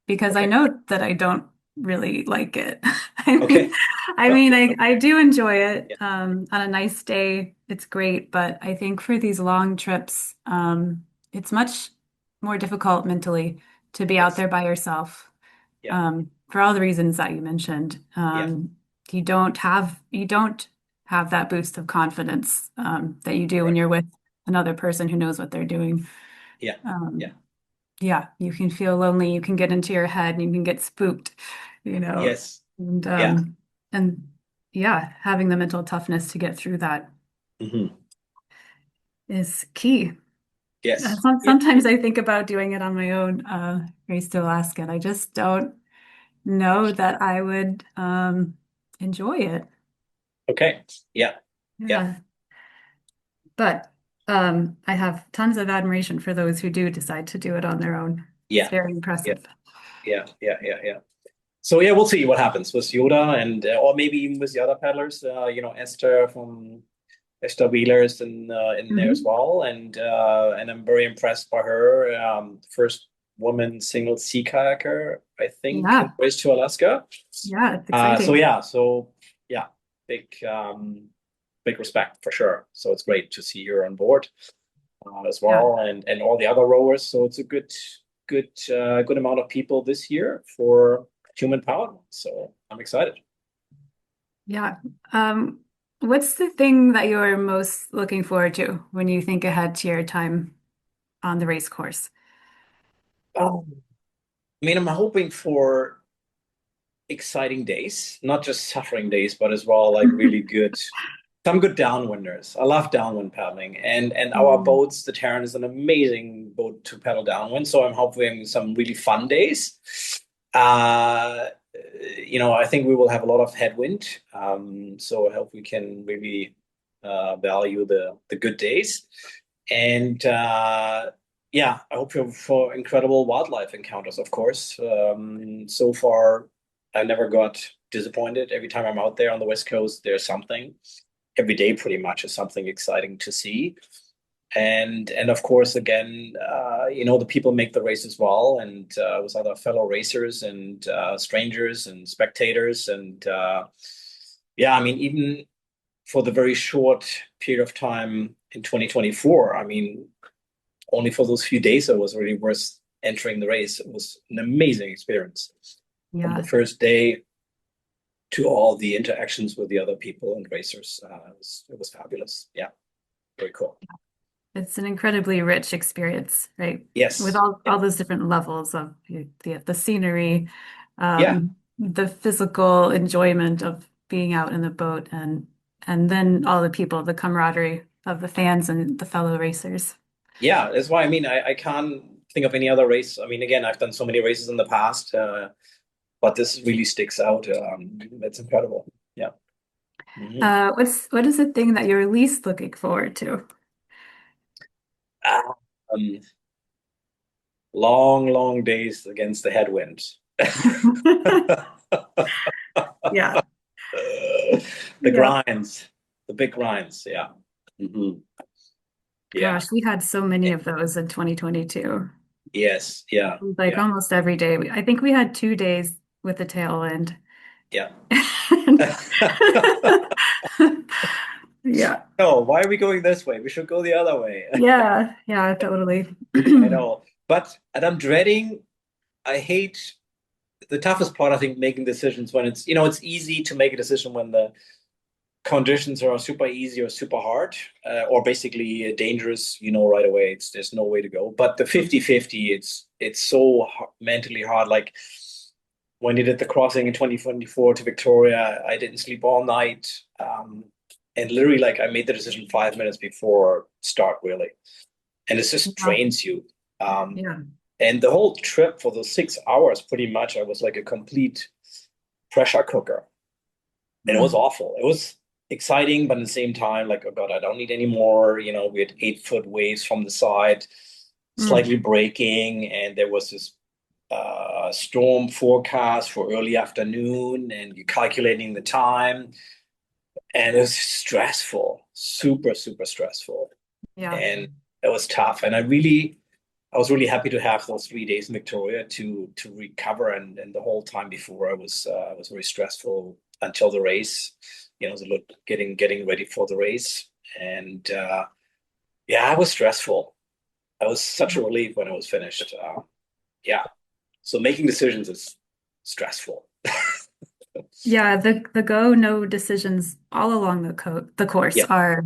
because I okay, know that I don't really like it. I mean, okay. I do enjoy it Yeah, on a nice day. It's great, but I think for these long trips, it's much more difficult mentally to be out yes, there by yourself yeah, for all the reasons that you mentioned. yeah, You don't have that boost of confidence that you do when correct. you're with another person who knows what they're doing. Yeah, yeah, Um, yeah, you can feel lonely, you can get into your head, and you can get spooked, you know, yes, and yeah. yeah, having the mental toughness to get through that Hmm. is key. Yes, yeah. Sometimes I think about doing it on my own, race to Alaska, and I just don't know that I would enjoy it. Okay, yeah, yeah, Yeah. But I have tons of admiration for those who do decide to do it on their own. It's yeah, very yeah, impressive. yeah. So yeah, we'll see what happens with Yoda and or maybe even with the other paddlers. Esther from Esther Wheeler's in there as Hmm. well, and I'm very impressed by her. First woman single sea kayaker, I think, in Yeah, Race to Alaska. yeah, it's So exciting. yeah, so yeah, big big respect for sure. So it's great to see her on board as Yeah, well, and all the other rowers. So it's a good amount of people this year for human powered ones. So I'm excited. yeah. Um, what's the thing that you're most looking forward to when you think ahead to your time on the race course? Oh, I mean, I'm hoping for exciting days, not just suffering days, but as well like really good, some good downwinders. I love downwind paddling, and our Mm. boats, the Terran is an amazing boat to paddle downwind. So I'm hoping some really fun days. Uh, I think we will have a lot of headwind. So I hope we can really value the good days. And yeah, I hope for incredible wildlife encounters, of course. So far, I never got disappointed. Every time I'm out there on the West Coast, there's something. Every day, pretty much, is something exciting to see. And of course, again, the people make the race as well, and with other fellow racers and strangers and spectators, and yeah, I mean, even for the very short period of time in 2024, I mean, only for those few days, it was really worth entering the race. It was an amazing experience from the Yeah, first day to all the interactions with the other people and racers. It was fabulous. Yeah, very cool. it's an incredibly rich experience, right? With Yes. all those different levels of the scenery, Yeah. the physical enjoyment of being out in the boat, and then all the people, the camaraderie of the fans and the fellow racers. Yeah. That's why I mean I can't think of any other race. I mean, again, I've done so many races in the past, but this really sticks out. It's incredible. Yeah. Mhm. What is the thing that you're least looking forward to? Um, long, long days against the headwind. Yeah, The yeah. grinds, the big grinds. Yeah. Hmm. Yeah. Gosh, we had so many of those in 2022. Yes. Yeah. Like Yeah. almost every day. I think we had 2 days with a tailwind. Yeah. Yeah. No, why are we going this way? We should go the other way. Yeah. Yeah, totally. I know. And I'm dreading, I hate the toughest part, I think, making decisions when it's easy to make a decision when the conditions are super easy or super hard, or basically dangerous, right away. There's no way to go. But the 50-50, it's so mentally hard. Like when you did the crossing in 2024 to Victoria, I didn't sleep all night. And literally, like, I made the decision 5 minutes before start, really. And it just Wow. drains you. Um, Yeah. and the whole trip for those 6 hours, pretty much, I was like a complete pressure cooker. And it was Mm. awful. It was exciting, but at the same time, like, oh God, I don't need any more. We had 8 foot waves from the side, Mm. slightly breaking, and there was this storm forecast for early afternoon, and you're calculating the time, and it was stressful, super, super stressful, Yeah. and it was tough. And I was really happy to have those 3 days in Victoria to recover, and the whole time before I was very stressful until the race. It was a lot getting ready for the race, and yeah, I was stressful. I was such a relief when it was finished. Yeah, so making decisions is stressful. Yeah, the go no decisions all along the course Yeah,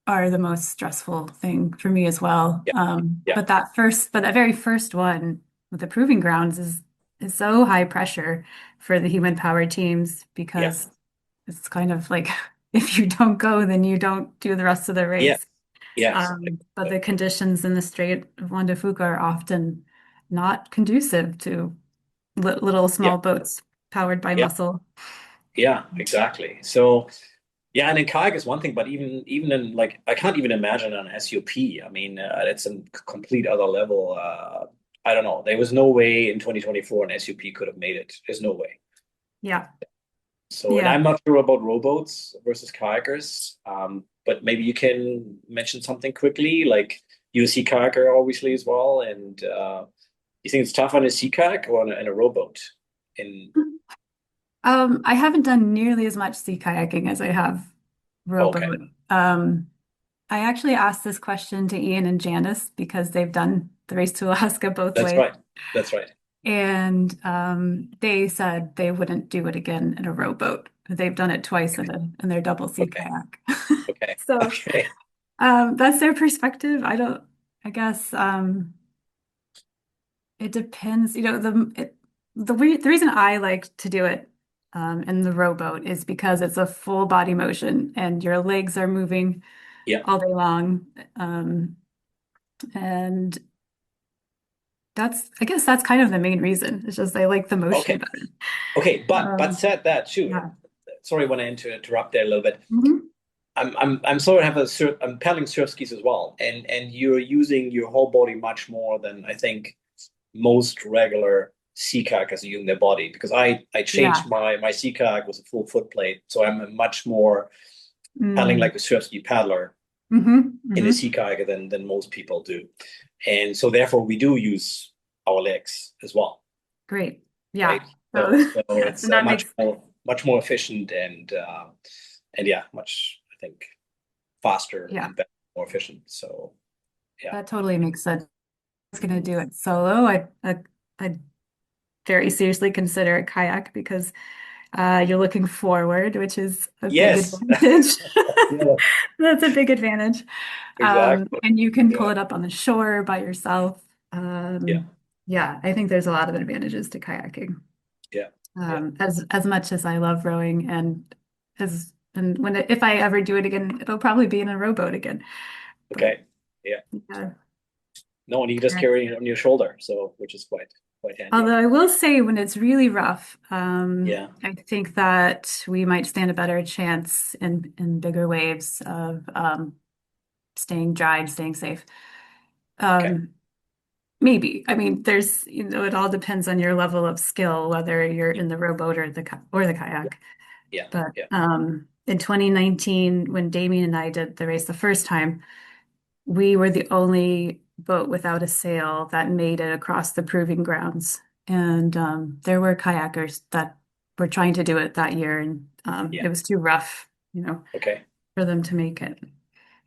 are the most stressful thing for me as well. yeah, yeah, But that very first one with the proving grounds is so high pressure for the human power teams yeah, because it's kind of like if you don't go, then you don't do the rest of the yeah, race. yes, But the conditions in the Strait of Juan de Fuca are often not conducive to little yeah, small boats powered by yeah, muscle. yeah, exactly. So yeah, and in kayak is one thing, but even in, like, I can't even imagine an SUP. I mean, it's a complete other level. I don't know. There was no way in 2024 an SUP could have made it. There's no way. Yeah. So, and Yeah. I'm not sure about rowboats versus kayakers, but maybe you can mention something quickly, like you sea kayaker obviously as well, and you think it's tough on a sea kayak or in a rowboat? In I haven't done nearly as much sea kayaking as I have Okay, rowboat. I actually asked this question to Ian and Janice because they've done the Race to Alaska both that's ways. right. That's right. And they said they wouldn't do it again in a rowboat. They've done it twice in their double sea Okay. kayak. Okay. So Okay. that's their perspective. I guess it depends. The reason I like to do it in the rowboat is because it's a full body motion and your legs are moving Yeah. all day long. And I guess that's kind of the main reason. It's just I like the motion Okay. better. Okay. But Um, said that too. yeah. Sorry, when I interrupt there a little bit. Mhm. I'm sorry. I'm paddling surf skis as well, and you're using your whole body much more than I think most regular sea kayakers are using their body, because I Yeah. changed my sea kayak with a full foot plate, so I'm a much more paddling Mm. like a surf ski paddler Hmm. in a Hmm. sea kayak than most people do, and so therefore we do use our legs as well, Great. Yeah. right? So So yeah, so it's that much makes more efficient, and yeah, much, I think, faster yeah, and better, more efficient. So yeah, that totally makes sense. I was gonna do it solo. I'd very seriously consider a kayak because you're looking forward, which is a big yes, advantage. yeah, That's a big advantage. exactly, And you can pull yeah, it up on the shore by yourself. yeah, Yeah, I think there's a lot of advantages to kayaking. yeah, yeah. As much as I love rowing and if I ever do it again, it'll probably be in a rowboat again. But Okay, yeah. yeah. No, and you just carry it on your shoulder, so which is quite handy. Although I will say when it's really rough, Yeah. I think that we might stand a better chance in bigger waves of staying dry and staying safe. Okay. Um, Maybe. I mean, it all depends on your level of skill, whether you're Yeah. in the rowboat or the kayak. Yeah. But Yeah. in 2019, when Damien and I did the race the first time, we were the only boat without a sail that made it across the proving grounds. And there were kayakers that were trying to do it that year, and Yeah. it was too rough, Okay. for them to make it.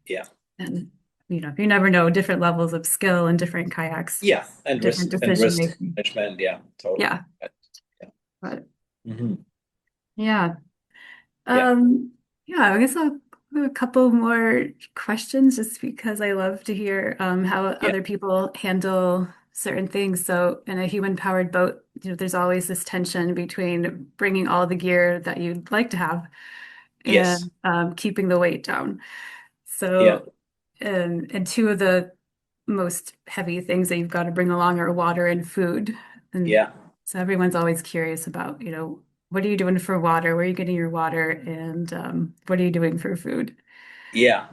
Yeah. And you never know, different levels of skill and different kayaks, Yeah. And different risk decision making. management. Yeah. Totally. Yeah, Yeah. but Hmm. yeah. Yeah. Yeah, I guess I'll have a couple more questions just because I love to hear how Yeah. other people handle certain things. So in a human powered boat, there's always this tension between bringing all the gear that you'd like to have and Yes. keeping the weight down. Yeah. So, and two of the most heavy things that you've got to bring along are water and food. And Yeah. so everyone's always curious about, what are you doing for water? Where are you getting your water? And what are you doing for food? Yeah.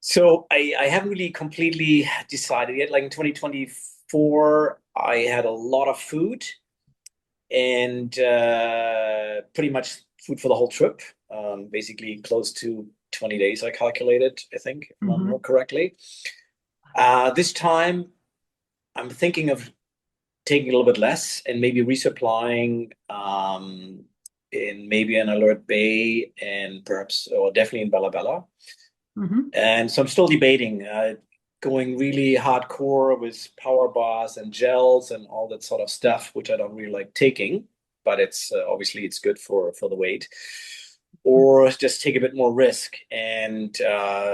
So I haven't really completely decided yet. Like in 2024, I had a lot of food and pretty much food for the whole trip. Basically close to 20 days, I calculated, I think, if I remember correctly. This time, I'm thinking of taking a little bit less and maybe resupplying in maybe an Alert Bay and perhaps, or definitely in Bella Bella. Hmm. And so I'm still debating going really hardcore with power bars and gels and all that sort of stuff, which I don't really like taking, but it's obviously it's good for the weight. Or just take a bit more risk and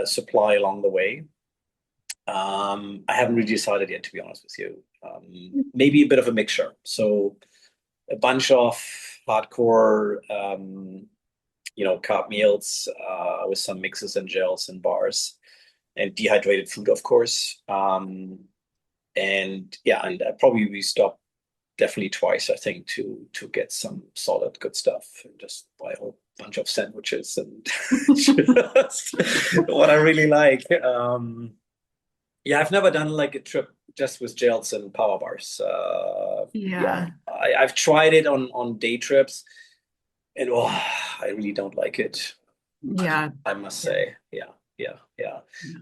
supply along the way. I haven't really decided yet, to be honest with you. Maybe a bit of a mixture. So a bunch of hardcore, carb meals with some mixes and gels and bars and dehydrated food, of course. And yeah, and probably we stop definitely twice, I think, to get some solid good stuff and just buy a whole bunch of sandwiches and just what I really like. Yeah, I've never done like a trip just with gels and power bars. Yeah, Yeah. I've tried it on day trips, and oh, I really don't like it. Yeah. I must say, yeah.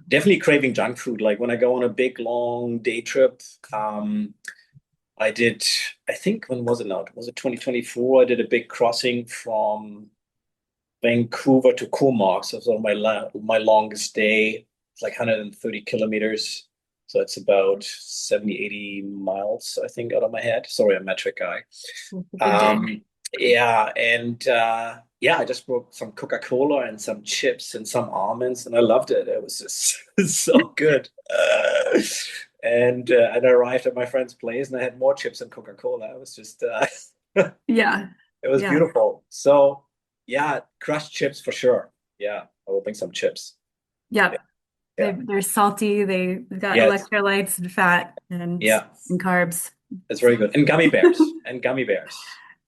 Definitely craving junk food. Like when I go on a big long day trip, I did. I think when was it now? Was it 2024? I did a big crossing from Vancouver to Comox. So it was on my longest day. It's like 130 kilometers. So it's about 70, 80 miles, I think, out of my head. Sorry, I'm a metric guy. It's a big day. Yeah, and yeah, I just brought some Coca-Cola and some chips and some almonds, and I loved it. It was just so good. And I arrived at my friend's place, and I had more chips and Coca-Cola. It was just Yeah. it was Yeah. beautiful. So yeah, crushed chips for sure. Yeah, I will bring some chips. Yeah. Yeah. They're salty. They've got Yes. electrolytes and fat Yeah, and carbs. it's very good. And gummy bears. And gummy bears.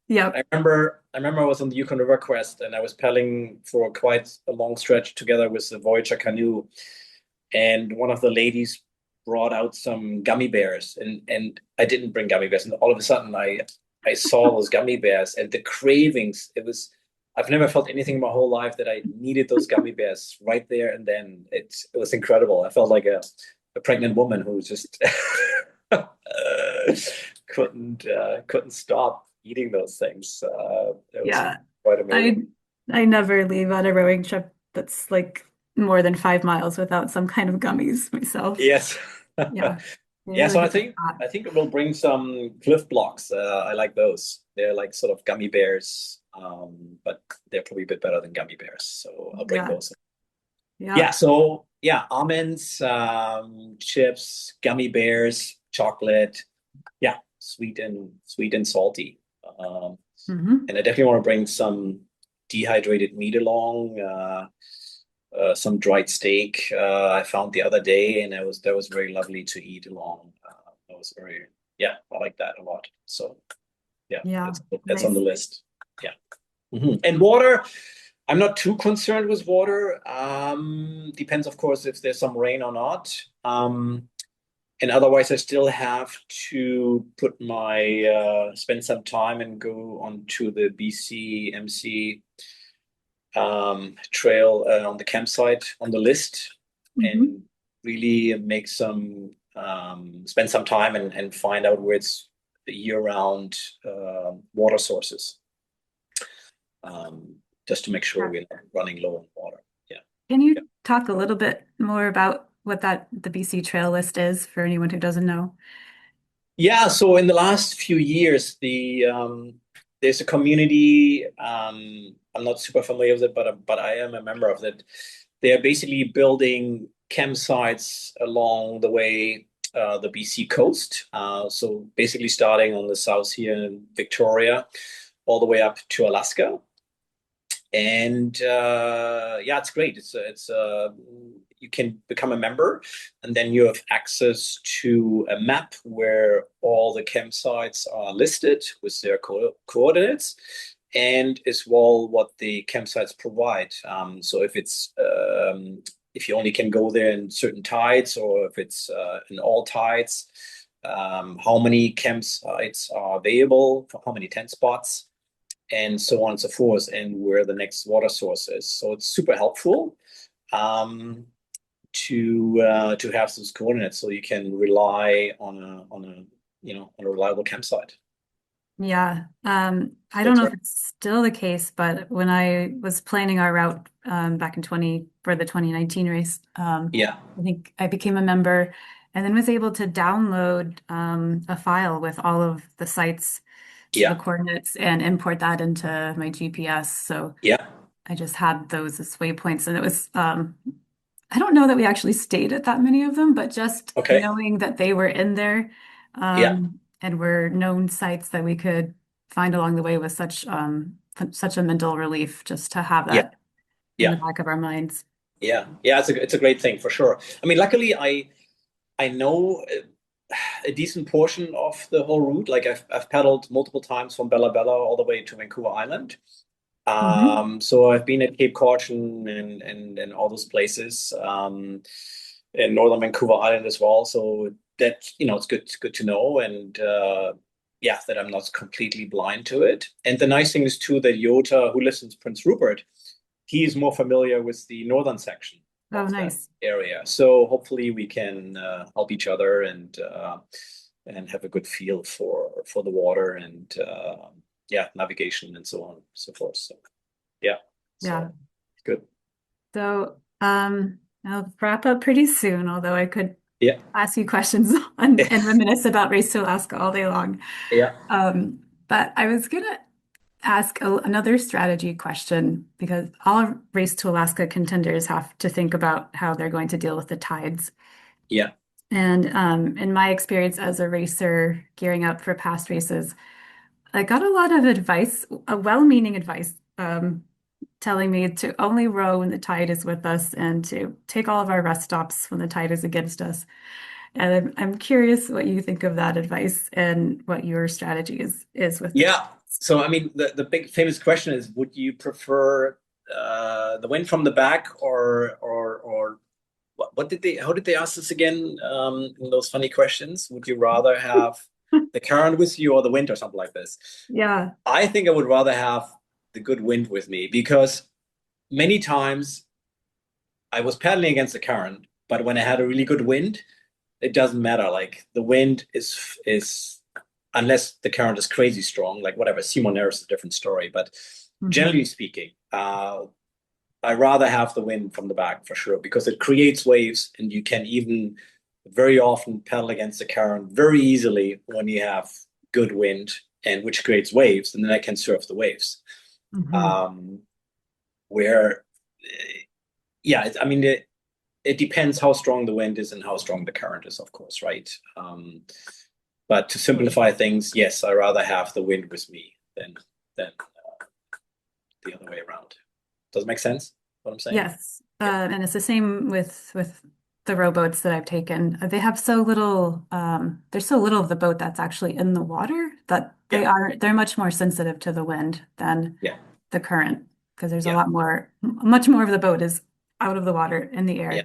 Yep. I remember I was on the Yukon River Quest and I was paddling for quite a long stretch together with the Voyager canoe. And one of the ladies brought out some gummy bears and I didn't bring gummy bears. And all of a sudden I saw those gummy bears and the cravings. I've never felt anything in my whole life that I needed those gummy bears right there and then. It was incredible. I felt like a pregnant woman who just couldn't stop eating those things. It was Yeah. quite amazing. I never leave on a rowing trip that's like more than 5 miles without some kind of gummies myself. Yes. Yeah. They Yeah, really so I hit the think spot. I think we'll bring some Cliff Blocks. I like those. They're like sort of gummy bears, but they're probably a bit better than gummy bears. So I'll bring Yeah. those. Yeah, Yeah. so yeah, almonds, chips, gummy bears, chocolate. Yeah, sweet and salty. Hmm. And I definitely want to bring some dehydrated meat along. Some dried steak I found the other day, and that was very lovely to eat along. That was very, yeah, I like that a lot. So yeah, Yeah. that's on the Nice. list. Yeah. And water, I'm not too concerned with water. Depends, of course, if there's some rain or not. And otherwise, I still have to spend some time and go onto the BC MC trail on the campsite on the list Hmm. and really spend some time and find out where it's year-round water sources, just to make sure we're not running low on water. Yeah. Can you talk a little bit more about what the BC Trail List is for anyone who doesn't know? Yeah, so in the last few years, there's a community. I'm not super familiar with it, but I am a member of it. They are basically building campsites along the way, the BC coast. So basically starting on the south here in Victoria, all the way up to Alaska. And it's great. It's you can become a member, and then you have access to a map where all the campsites are listed with their coordinates, and as well what the campsites provide. So if you only can go there in certain tides, or if it's in all tides, how many campsites are available, for how many tent spots, and so on and so forth, and where the next water source is. So it's super helpful to have those coordinates, so you can rely on a reliable campsite. Yeah. I don't That's know if right. it's still the case, but when I was planning our route back in for the 2019 race, Yeah. I think I became a member and then was able to download a file with all of the sites, the Yeah. coordinates, and import that into my GPS. So Yeah. I just had those as waypoints, and it was I don't know that we actually stayed at that many of them, but just Okay. knowing that they were in there, Yeah. and were known sites that we could find along the way was such a mental relief just to have Yeah. that in the Yeah. back of our minds. Yeah. Yeah. It's a great thing for sure. I mean, luckily, I know a decent portion of the whole route. Like I've paddled multiple times from Bella Bella all the way to Vancouver Island. Hmm. So I've been at Cape Caution and all those places, in northern Vancouver Island as well. So that, it's good to know, and that I'm not completely blind to it. And the nice thing is too that Yota, who lives in Prince Rupert, he is more familiar with the northern section Oh, of that nice. area. So hopefully we can help each other and have a good feel for the water and navigation and so on and so forth. So yeah, Yeah. so good. So, I'll wrap up pretty soon, although I could Yeah, ask you questions and reminisce about Race to Alaska all day long. yeah, But I was gonna ask another strategy question, because all Race to Alaska contenders have to think about how they're going to deal with the tides. yeah, And in my experience as a racer gearing up for past races, I got a lot of advice, a well-meaning advice, telling me to only row when the tide is with us and to take all of our rest stops when the tide is against us. And I'm curious what you think of that advice and what your strategy is with the yeah. tides. So I mean, the big famous question is: would you prefer the wind from the back, or what did they? How did they ask this again? In those funny questions, would you rather have the current with you or the wind or something like this? Yeah. I think I would rather have the good wind with me, because many times I was paddling against the current, but when I had a really good wind, it doesn't matter. Like the wind is unless the current is crazy strong, like whatever. Simon is a different story, but Hmm. generally speaking, I rather have the wind from the back for sure, because it creates waves, and you can even very often paddle against the current very easily when you have good wind, and which creates waves, and then I can surf the waves. Hmm. Um, where, I mean, it depends how strong the wind is and how strong the current is, of course, right? But to simplify things, yes, I rather have the wind with me than the other way around. Does it make sense what I'm saying? Yes. Yeah. And it's the same with the rowboats that I've taken. They have so little, there's so little of the boat that's actually in the water that Yeah. they're much more sensitive to the wind than Yeah. the current, because there's a Yeah. lot more, much more of the boat is out of the water in the Yeah. air, Yeah.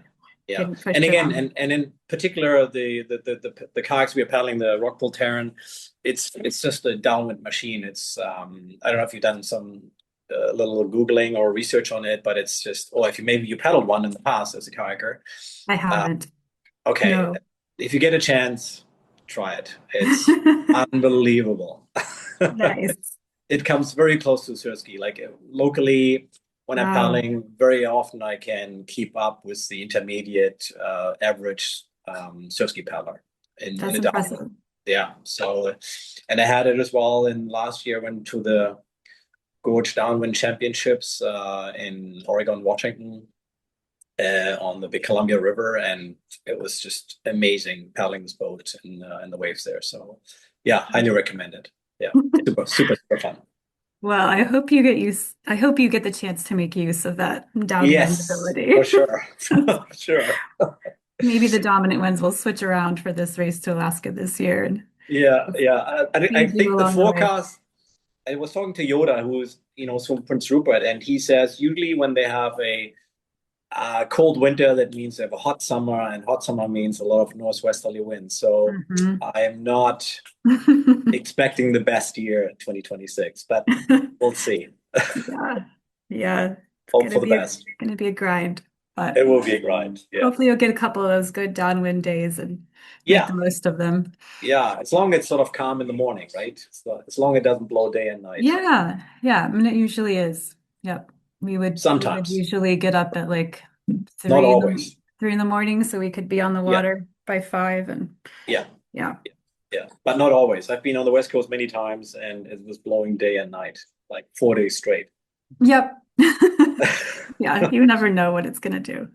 getting And pushed again, around. and in particular, the kayaks we are paddling, the Rockpool Terran, it's just a downwind machine. It's I don't know if you've done some little Googling or research on it, but it's just, or if maybe you paddled one in the past as a kayaker. I Uh, haven't. okay, No. if you get a chance, try it. It's unbelievable. Nice. It comes very close to Surski. Like locally, when I'm Wow. paddling, very often I can keep up with the intermediate average Surski paddler in That's a downwind. impressive. Yeah. So, and I had it as well in last year. Went to the Gorge Downwind Championships in Oregon, Washington, on the Big Columbia River, and it was just amazing paddling this boat and the waves there. So, yeah, highly recommend it. Yeah, super, super, super fun. Well, I hope you get the chance to make use of that downwind Yes, ability. for sure. Sure. Maybe the dominant winds will switch around for this race to Alaska this year and Yeah, yeah. I feed you think the along the way. forecast, I was talking to Yoda, who's, from Prince Rupert, and he says usually when they have a cold winter, that means they have a hot summer, and hot summer means a lot of northwesterly winds. So Mhm. I'm not expecting the best year in 2026, but we'll see. Yeah. Yeah. Hope for the best. Gonna be a grind, but It will be a grind. Yeah. hopefully you'll get a couple of those good downwind days and make Yeah. the most of them. Yeah. As long as it's sort of calm in the morning, right? So as long as it doesn't blow day and night. Yeah. Yeah. I mean, it usually is. Yep. We would Sometimes. usually get up at like Not always. 3 in the morning so we could be on the water by 5 and Yeah. yeah. Yeah. But not always. I've been on the West Coast many times and it was blowing day and night, like 4 days straight. Yep. Yeah, you never know what it's gonna do.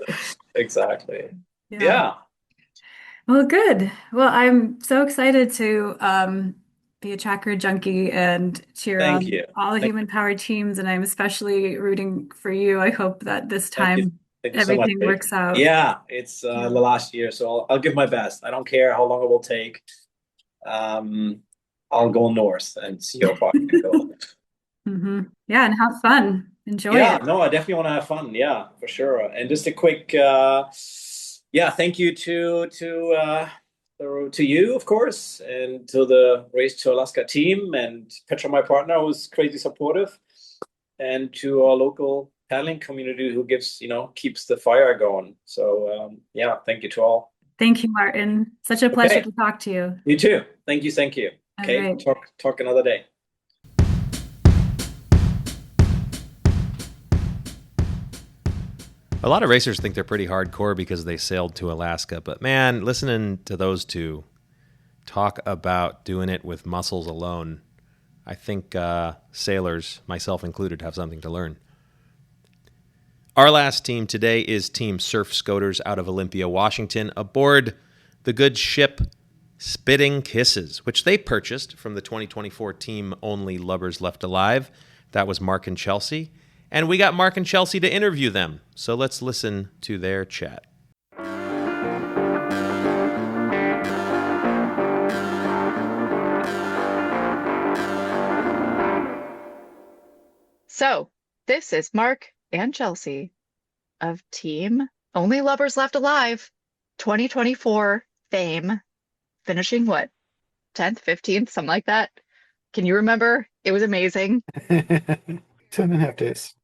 Exactly. Yeah. Yeah. Well, good. Well, I'm so excited to be a tracker junkie and cheer Thank on you. all the Thank human-powered teams, and I'm especially rooting for you. I hope that this Thank you. time Thank you so much. everything works out. Yeah, it's the last year, so I'll give my best. I don't care how long it will take. I'll go north and see how far I can go. Mm-hmm. Yeah, and have fun. Enjoy Yeah, it. no, I definitely want to have fun. Yeah, for sure. And just a quick, thank you to you, of course, and to the Race to Alaska team, and Petra, my partner, who's crazy supportive, and to our local paddling community who keeps the fire going. So, thank you to all. Thank you, Martin. Such a pleasure Okay. to talk to you. You too. Thank you. All Okay, right. talk another day. A lot of racers think they're pretty hardcore because they sailed to Alaska, but man, listening to those two talk about doing it with muscles alone, I think sailors, myself included, have something to learn. Our last team today is Team Surf Scoters out of Olympia, Washington, aboard the good ship Spitting Kisses, which they purchased from the 2024 team Only Lubbers Left Alive. That was Mark and Chelsea. And we got Mark and Chelsea to interview them. So let's listen to their chat. So, this is Mark and Chelsea of Team Only Lubbers Left Alive 2024 fame, finishing what? 10th, 15th, something like that. Can you remember? It was amazing. 10.5 days.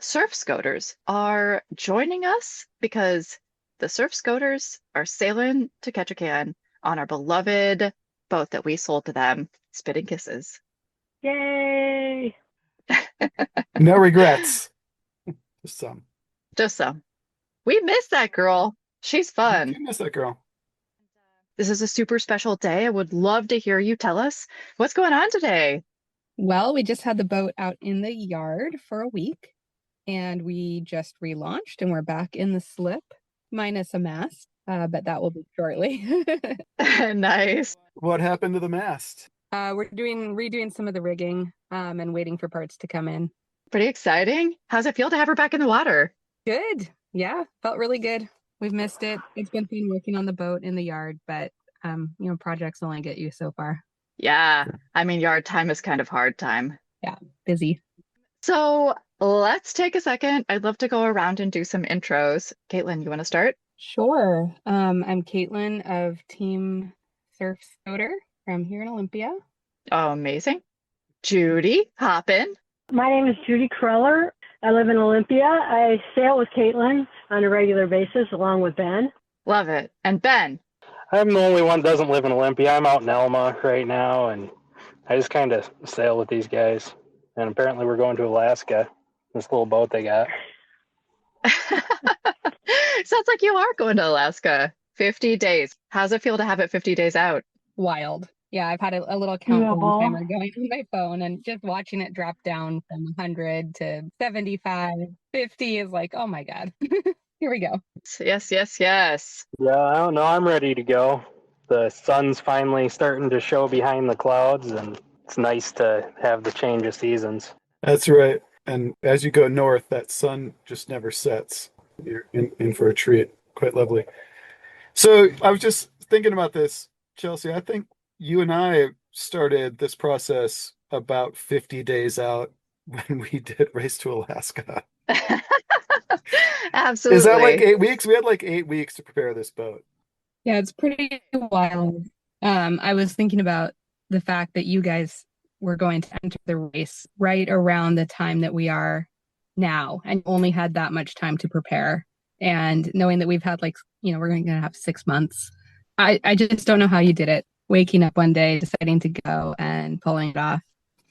Surf Scoters are joining us because the Surf Scoters are sailing to Ketchikan on our beloved boat that we sold to them, Spitting Kisses. Yay! No regrets. Just some. Just some. We miss that girl. She's I fun. do miss that girl. This is a super special day. I would love to hear you tell us what's going on today. Well, we just had the boat out in the yard for a week, and we just relaunched, and we're back in the slip, minus a mast, but that will be shortly. Nice. What happened to the mast? We're redoing some of the rigging, and waiting for parts to come in. Pretty exciting. How's it feel to have her back in the water? Good. Yeah, felt really good. We've missed it. It's been fun working on the boat in the yard, but projects only get you so far. Yeah. I mean, yard time is kind of hard time. Yeah, busy. So let's take a second. I'd love to go around and do some intros. Caitlin, you want to start? Sure. I'm Caitlin of Team Surf Scoter from here in Olympia. Oh, amazing. Judy, hop in. My name is Judy Kreller. I live in Olympia. I sail with Caitlin on a regular basis along with Ben. Love it. And Ben. I'm the only one that doesn't live in Olympia. I'm out in Elma right now, and I just kind of sail with these guys. And apparently we're going to Alaska, this little boat they got. Sounds like you are going to Alaska. 50 days. How's it feel to have it 50 days out? Wild. Yeah, I've had a little countdown Doable. timer going on my phone, and just watching it drop down from 100 to 75, 50 is like, oh my God. Here we go. Yes, yes, yes. Yeah, I don't know. I'm ready to go. The sun's finally starting to show behind the clouds, and it's nice to have the change of seasons. That's right. And as you go north, that sun just never sets. You're in for a treat. Quite lovely. So I was just thinking about this, Chelsea. I think you and I started this process about 50 days out when we did Race to Alaska. Absolutely. Is that like 8 weeks? We had like 8 weeks to prepare this boat. Yeah, it's pretty wild. I was thinking about the fact that you guys were going to enter the race right around the time that we are now, and only had that much time to prepare. And knowing that we've had we're going to have 6 months. I just don't know how you did it. Waking up one day, deciding to go and pulling it off.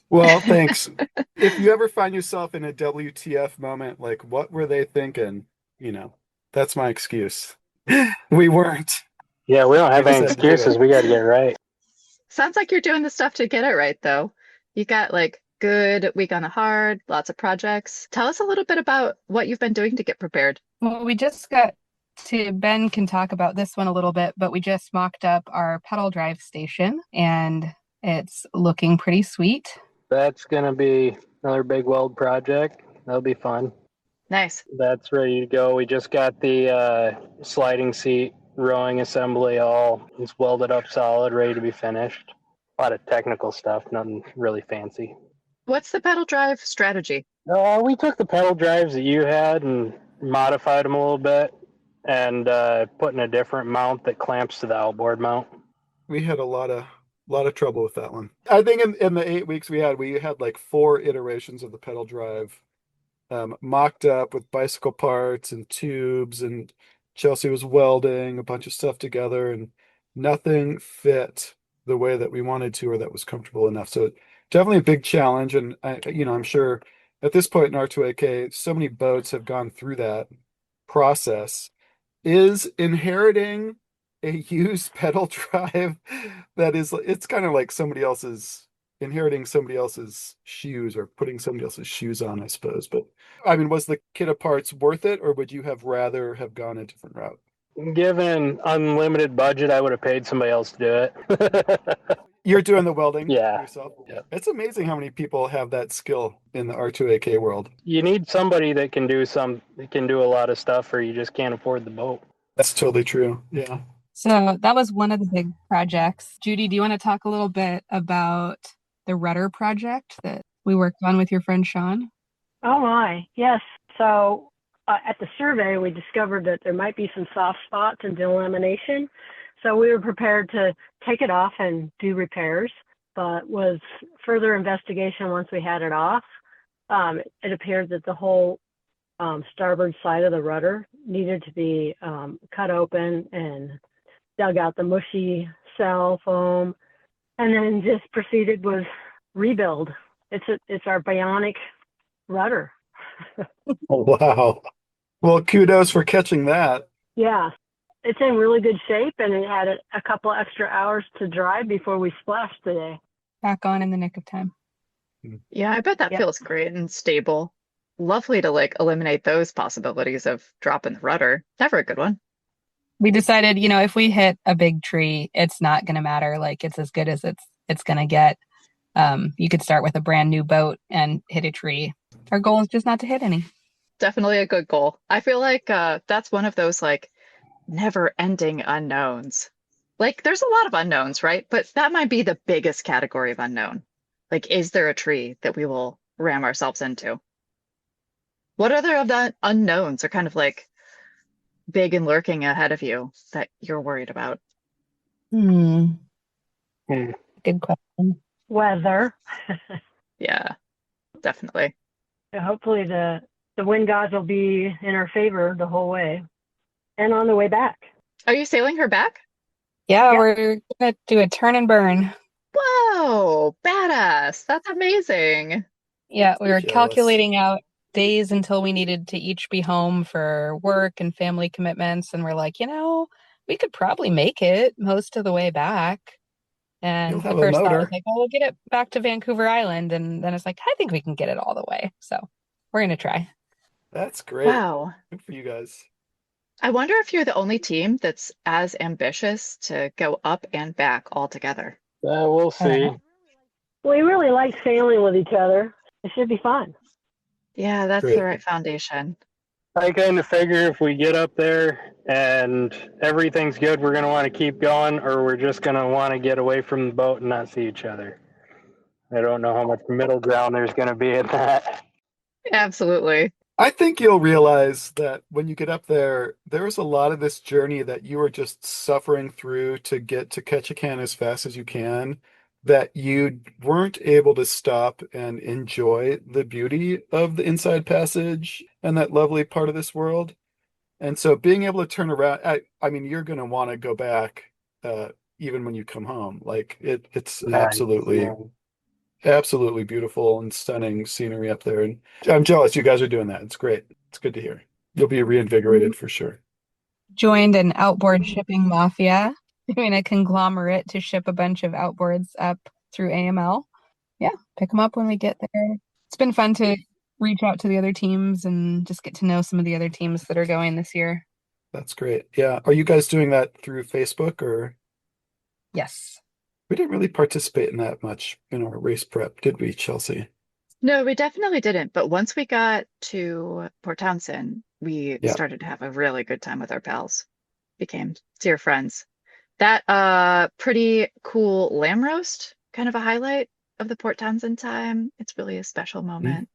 Well, thanks. If you ever find yourself in a WTF moment, like what were they thinking? That's my excuse. We weren't. Yeah, we don't have We just any had to do excuses. it. We got to get it right. Sounds like you're doing the stuff to get it right, though. You got like good week on the hard, lots of projects. Tell us a little bit about what you've been doing to get prepared. Well, we just got to, Ben can talk about this one a little bit, but we just mocked up our pedal drive station and it's looking pretty sweet. That's going to be another big weld project. That'll be fun. Nice. That's ready to go. We just got the sliding seat rowing assembly all it's welded up solid, ready to be finished. A lot of technical stuff, nothing really fancy. What's the pedal drive strategy? We took the pedal drives that you had and modified them a little bit and put in a different mount that clamps to the outboard mount. We had a lot of trouble with that one. I think in the 8 weeks we had like 4 iterations of the pedal drive mocked up with bicycle parts and tubes, and Chelsea was welding a bunch of stuff together, and nothing fit the way that we wanted to or that was comfortable enough. So definitely a big challenge. And I'm sure at this point in R2AK, so many boats have gone through that process. Is inheriting a used pedal drive it's kind of like inheriting somebody else's shoes or putting somebody else's shoes on, I suppose. But I mean, was the kit of parts worth it, or would you have rather have gone a different route? Given unlimited budget, I would have paid somebody else to do it. You're doing the welding Yeah. yourself? Yeah. It's amazing how many people have that skill in the R2AK world. You need somebody that can do a lot of stuff, or you just can't afford the boat. That's totally true. Yeah. So that was one of the big projects. Judy, do you want to talk a little bit about the rudder project that we worked on with your friend Sean? Oh my, yes. So at the survey, we discovered that there might be some soft spots in delamination. So we were prepared to take it off and do repairs, but with further investigation once we had it off, it appeared that the whole starboard side of the rudder needed to be cut open and dug out the mushy cell foam, and then just proceeded with rebuild. It's our bionic rudder. Oh, wow. Well, kudos for catching that. Yeah, it's in really good shape, and it had a couple extra hours to dry before we splashed today. Back on in the nick of time. Yeah, I bet that feels great and stable. Lovely to eliminate those possibilities of dropping the rudder. Never a good one. We decided, if we hit a big tree, it's not going to matter. It's as good as it's going to get. You could start with a brand new boat and hit a tree. Our goal is just not to hit any. Definitely a good goal. I feel like that's one of those never-ending unknowns. There's a lot of unknowns, right? But that might be the biggest category of unknown. Is there a tree that we will ram ourselves into? What other of the unknowns are kind of big and lurking ahead of you that you're worried about? Good question. Weather. Yeah, definitely. Hopefully the wind gods will be in our favor the whole way and on the way back. Are you sailing her back? Yeah, we're going to do a turn and burn. Whoa, badass. That's amazing. Yeah, we were Jealous. calculating out days until we needed to each be home for work and family commitments. And we're like, we could probably make it most of the way back. And You'll the have a first thought was motor. we'll get it back to Vancouver Island. And then it's I think we can get it all the way. So we're going to try. That's great. Wow. Good for you guys. I wonder if you're the only team that's as ambitious to go up and back all together. We'll see. We really like sailing with each other. It should be fun. Yeah, that's Great. the right foundation. I kind of figure if we get up there and everything's good, we're going to want to keep going, or we're just going to want to get away from the boat and not see each other. I don't know how much middle ground there's going to be in that. Absolutely. I think you'll realize that when you get up there, there's a lot of this journey that you are just suffering through to get to Ketchikan as fast as you can, that you weren't able to stop and enjoy the beauty of the Inside Passage and that lovely part of this world. And so being able to turn around, I mean, you're going to want to go back even when you come home. Like it's Nice. absolutely beautiful and stunning scenery up there. And I'm jealous you guys are doing that. It's great. It's good to hear. You'll be reinvigorated for sure. Joined an outboard shipping mafia, doing a conglomerate to ship a bunch of outboards up through AML. Yeah, pick them up when we get there. It's been fun to reach out to the other teams and just get to know some of the other teams that are going this year. That's great. Yeah. Are you guys doing that through Facebook or? Yes. We didn't really participate in that much in our race prep, did we, Chelsea? No, we definitely didn't. But once we got to Port Townsend, we Yeah. started to have a really good time with our pals. Became dear friends. That pretty cool lamb roast, kind of a highlight of the Port Townsend time. It's really a special moment.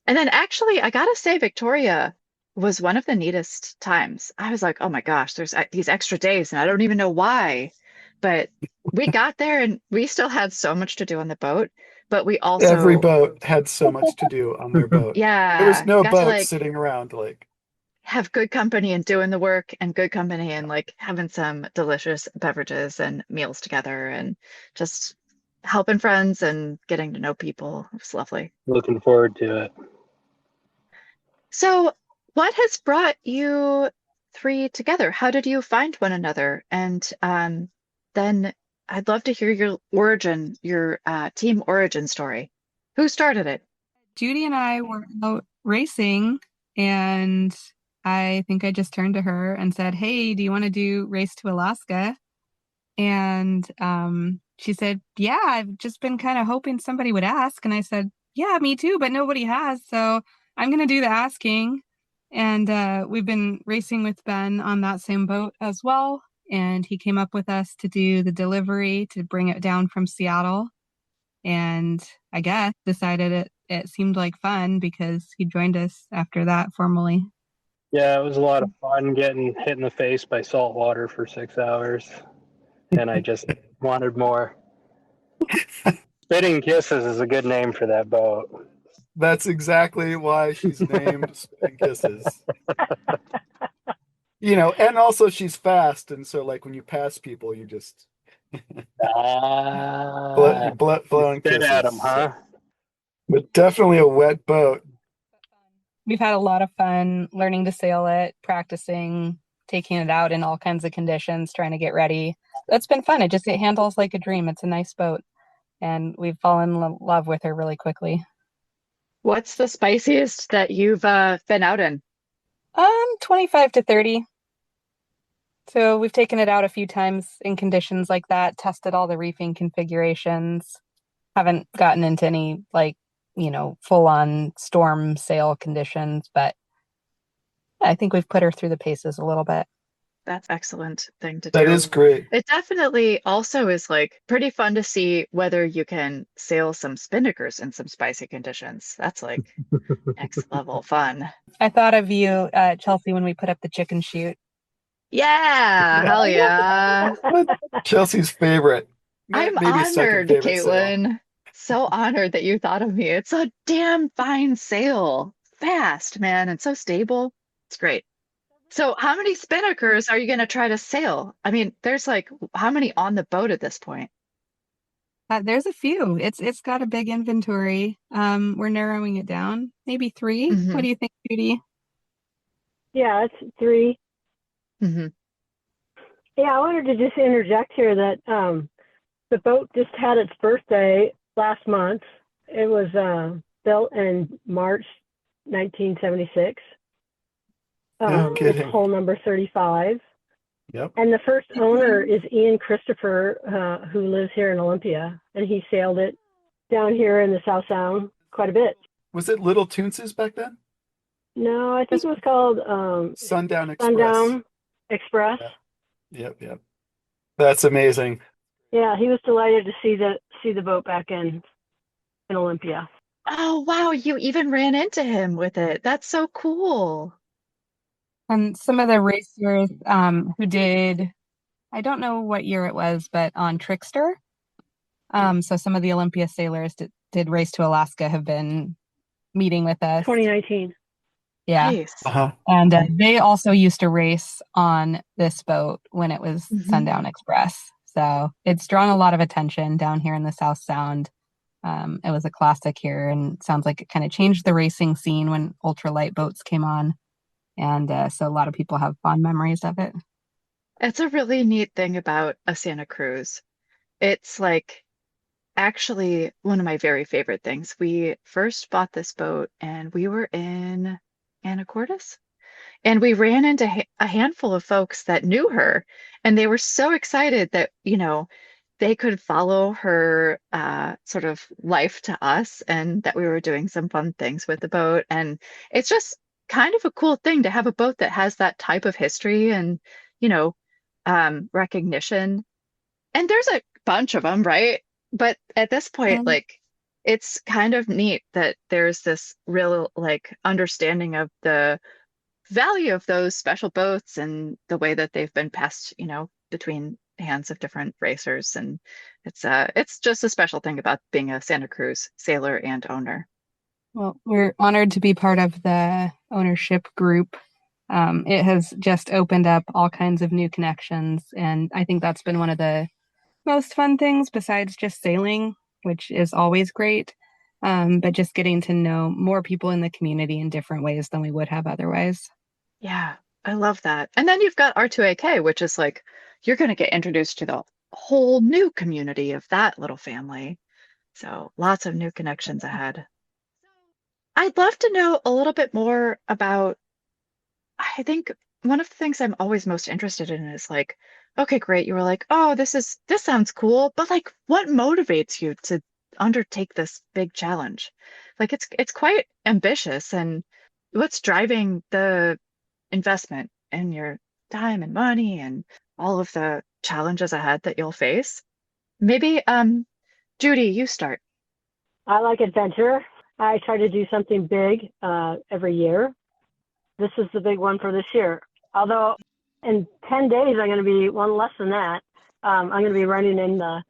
And then actually, I gotta say, Victoria was one of the neatest times. I was like, oh my gosh, there's these extra days, and I don't even know why. But we got there and we still had so much to do on the boat. But we also, Every boat had so much to do on their boat. There was yeah, no got to boat like sitting around like. have good company and doing the work and good company and like having some delicious beverages and meals together and just helping friends and getting to know people. It was lovely. Looking forward to it. So, what has brought you three together? How did you find one another? And then I'd love to hear your origin, your team origin story. Who started it? Judy and I were out racing, and I think I just turned to her and said, "Hey, do you want to do Race to Alaska?" And she said, "Yeah, I've just been kind of hoping somebody would ask." And I said, "Yeah, me too, but nobody has. So I'm going to do the asking." And we've been racing with Ben on that same boat as well. And he came up with us to do the delivery to bring it down from Seattle. And I guess decided it seemed like fun because he joined us after that formally. Yeah, it was a lot of fun getting hit in the face by salt water for 6 hours. And I just wanted more. Spitting Kisses is a good name for that boat. That's exactly why she's named Spitting Kisses. You know, and also she's fast, and so like when you pass people, you just blowing spit kisses. at them, huh? But definitely a wet boat. We've had a lot of fun learning to sail it, practicing, taking it out in all kinds of conditions, trying to get ready. That's been fun. It handles like a dream. It's a nice boat. And we've fallen in love with her really quickly. What's the spiciest that you've been out in? 25 to 30. So we've taken it out a few times in conditions like that, tested all the reefing configurations. Haven't gotten into any full on storm sail conditions, but I think we've put her through the paces a little bit. That's excellent thing to do. That is great. It definitely also is like pretty fun to see whether you can sail some spinnakers in some spicy conditions. That's like next level fun. I thought of you, Chelsea, when we put up the chicken chute. Yeah, hell yeah. Chelsea's favorite. I'm Maybe second honored, favorite sail. Caitlin. So honored that you thought of me. It's a damn fine sail. Fast, man, and so stable. It's great. So how many spinnakers are you going to try to sail? I mean, there's like how many on the boat at this point? There's a few. It's got a big inventory. We're narrowing it down. Maybe 3. Mhm. What do you think, Judy? Yeah, it's 3. Mhm. Yeah, I wanted to just interject here that the boat just had its birthday last month. It was built in March 1976. No It's kidding. hull number 35. Yep. And the first owner is Ian Christopher, who lives here in Olympia, and he sailed it down here in the South Sound quite a bit. Was it Little Toonses back then? No, I think it was called Sundown Express. Sundown Express. Yeah. Yep. That's amazing. Yeah, he was delighted to see the boat back in Olympia. Oh, wow. You even ran into him with it. That's so cool. And some of the racers who did, I don't know what year it was, but on Trickster. So some of the Olympia sailors did Race to Alaska have been meeting with us. 2019. Yeah. Nice. Uh-huh. And they also used to race on this boat when it was Sundown Express. So it's drawn a lot of attention down here in the South Sound. It was a classic here, and it sounds like it kind of changed the racing scene when ultralight boats came on. And so a lot of people have fond memories of it. It's a really neat thing about a Santa Cruz. It's like actually one of my very favorite things. We first bought this boat and we were in Anacortes, and we ran into a handful of folks that knew her, and they were so excited that, they could follow her sort of life to us, and that we were doing some fun things with the boat. And it's just kind of a cool thing to have a boat that has that type of history and, you know, recognition. And there's a bunch of them, right? But at this point, like, it's kind of neat that there's this real, like, understanding of the value of those special boats and the way that they've been passed, between hands of different racers. And it's just a special thing about being a Santa Cruz sailor and owner. Well, we're honored to be part of the ownership group. It has just opened up all kinds of new connections, and I think that's been one of the most fun things besides just sailing, which is always great. But just getting to know more people in the community in different ways than we would have otherwise. Yeah, I love that. And then you've got R2AK, which is like, you're going to get introduced to the whole new community of that little family. So lots of new connections ahead. I'd love to know a little bit more about, I think one of the things I'm always most interested in is like, okay, great. You were like, oh, this sounds cool, but like, what motivates you to undertake this big challenge? Like, it's quite ambitious, and what's driving the investment and your time and money and all of the challenges ahead that you'll face? Maybe, Judy, you start. I like adventure. I try to do something big every year. This is the big one for this year. Although in 10 days, I'm going to be one less than that. I'm going to be running in the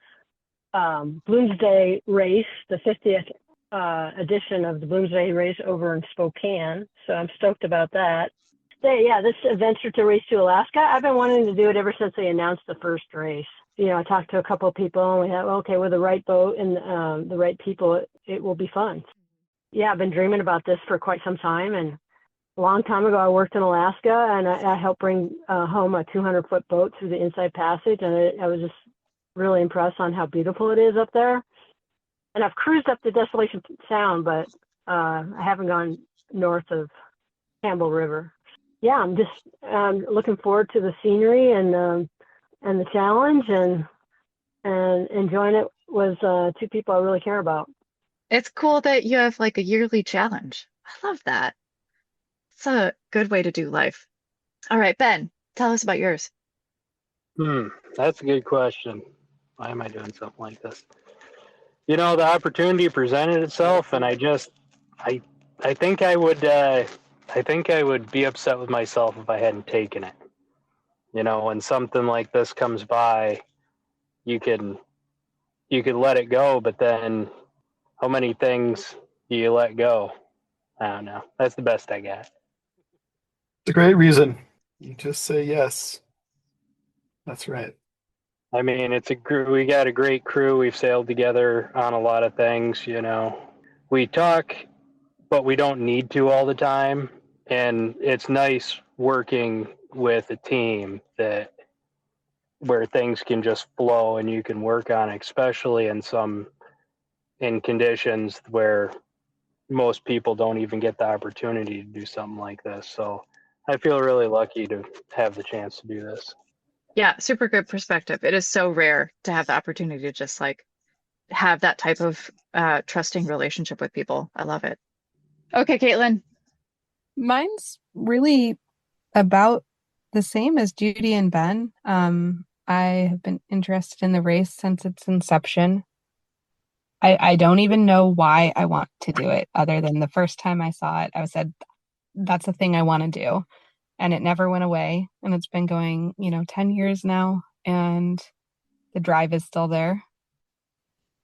Bloomsday race, the 50th edition of the Bloomsday race over in Spokane. So I'm stoked about that. Yeah, this adventure to Race to Alaska, I've been wanting to do it ever since they announced the first race. I talked to a couple of people, and we had, okay, with the right boat and the right people, it will be fun. Yeah, I've been dreaming about this for quite some time. And a long time ago, I worked in Alaska, and I helped bring home a 200-foot boat through the Inside Passage. And I was just really impressed on how beautiful it is up there. And I've cruised up to Desolation Sound, but I haven't gone north of Campbell River. Yeah, I'm just looking forward to the scenery and the challenge, and enjoying it with two people I really care about. It's cool that you have like a yearly challenge. I love that. It's a good way to do life. All right, Ben, tell us about yours. That's a good question. Why am I doing something like this? The opportunity presented itself, and I think I would be upset with myself if I hadn't taken it. When something like this comes by, you could let it go, but then how many things do you let go? I don't know. That's the best I got. It's a great reason. You just say yes. That's right. I mean, we got a great crew. We've sailed together on a lot of things, We talk, but we don't need to all the time. And it's nice working with a team where things can just flow and you can work on it, especially in conditions where most people don't even get the opportunity to do something like this. So I feel really lucky to have the chance to do this. Yeah, super good perspective. It is so rare to have the opportunity to just like have that type of trusting relationship with people. I love it. Okay, Caitlin. Mine's really about the same as Judy and Ben. I have been interested in the race since its inception. I don't even know why I want to do it, other than the first time I saw it, I said, that's a thing I want to do. And it never went away. And it's been going, 10 years now, and the drive is still there.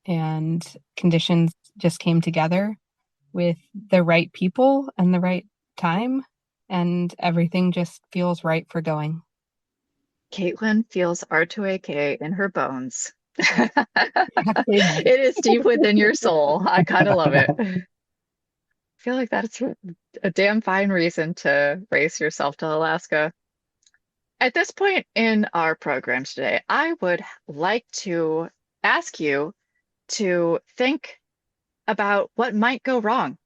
And conditions just came together with the right people and the right time, and everything just feels right for going. Caitlin feels R2AK in her bones. Exactly. It is deep within your soul. I kind of love it. I feel like that's a damn fine reason to race yourself to Alaska. At this point in our program today, I would like to ask you to think about what might go wrong.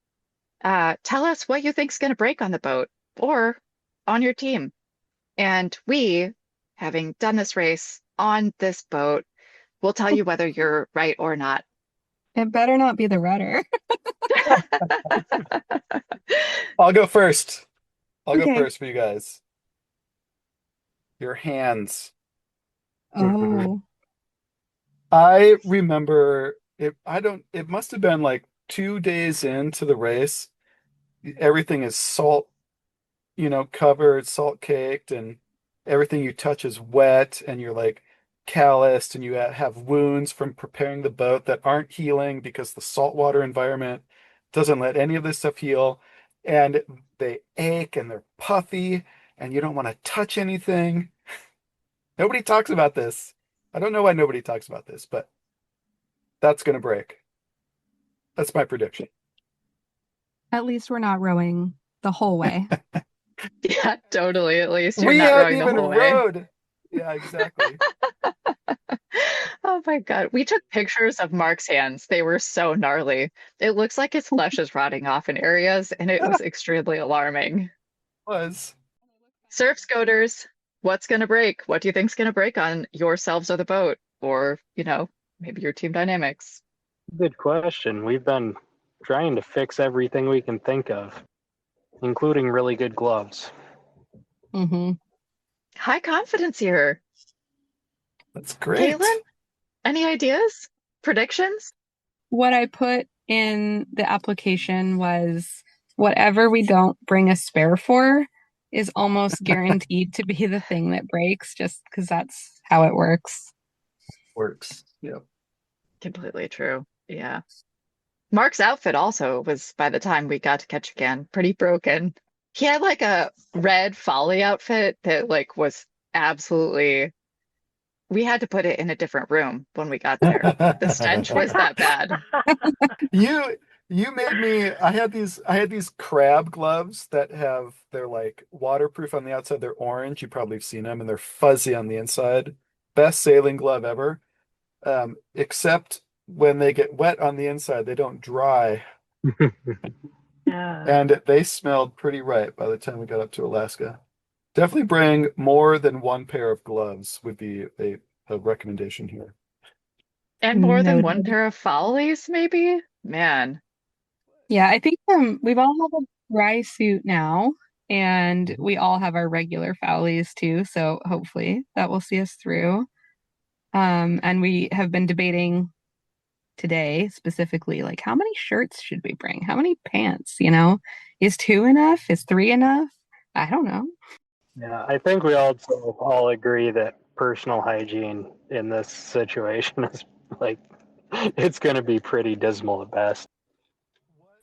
Tell us what you think is going to break on the boat or on your team. And we, having done this race on this boat, will tell you whether you're right or not. It better not be the rudder. I'll go first. I'll go Okay. first for you guys. Your hands. Oh, I remember it. It must have been like 2 days into the race. Everything is salt, covered, salt caked, and everything you touch is wet, and you're like calloused, and you have wounds from preparing the boat that aren't healing because the saltwater environment doesn't let any of this stuff heal. And they ache and they're puffy, and you don't want to touch anything. Nobody talks about this. I don't know why nobody talks about this, but that's going to break. That's my prediction. at least we're not rowing the whole way. Yeah, totally. At least you're We not haven't rowing the even whole way. rowed. Yeah, exactly. Oh my God. We took pictures of Mark's hands. They were so gnarly. It looks like his flesh is rotting off in areas, and it was extremely alarming. Was. Surf Scoters, what's going to break? What do you think's going to break on yourselves or the boat? Or, maybe your team dynamics. Good question. We've been trying to fix everything we can think of, including really good gloves. Mm-hmm. High confidence here. That's great. Caitlin, any ideas? Predictions? What I put in the application was whatever we don't bring a spare for is almost guaranteed to be the thing that breaks, just because that's how it works. Works. Yep. Completely true. Yeah. Mark's outfit also was, by the time we got to Ketchikan, pretty broken. He had like a red folly outfit that like was absolutely, we had to put it in a different room when we got there. The stench was that bad. You made me. I had these crab gloves that they're like waterproof on the outside. They're orange. You probably have seen them, and they're fuzzy on the inside. Best sailing glove ever. Except when they get wet on the inside, they don't dry, Yeah. and they smelled pretty right by the time we got up to Alaska. Definitely bring more than one pair of gloves would be a recommendation here. And more than one Noted. pair of follies, maybe? Man. Yeah, I think we've all have a dry suit now, and we all have our regular foulies too, so hopefully that will see us through. And we have been debating today specifically, like how many shirts should we bring? How many pants, Is 2 enough? Is 3 enough? I don't know. Yeah, I think we also all agree that personal hygiene in this situation is like, it's going to be pretty dismal at best.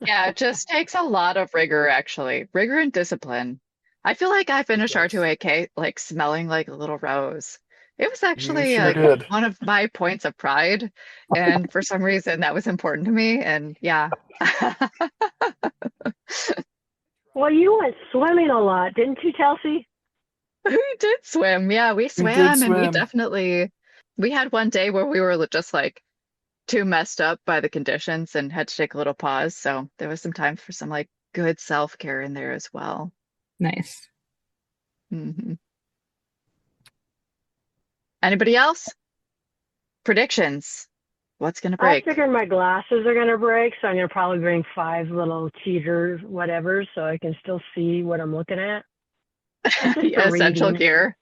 Yeah, it just takes a lot of rigor, actually. Rigor and discipline. I feel like I finished does. R2AK like smelling like a little rose. It was You actually sure like did. one of my points of pride. And for some reason that was important to me. And yeah. Well, you went swimming a lot, didn't you, Chelsea? We did swim. Yeah, we We did swam and swim. we had one day where we were just like too messed up by the conditions and had to take a little pause. So there was some time for some like good self-care in there as well. Nice. Hmm Anybody else? Predictions. What's going to I break? figure my glasses are going to break, so I'm going to probably bring 5 little cheaters, whatever, so I can still see what I'm looking at. Just The for essential reading. gear.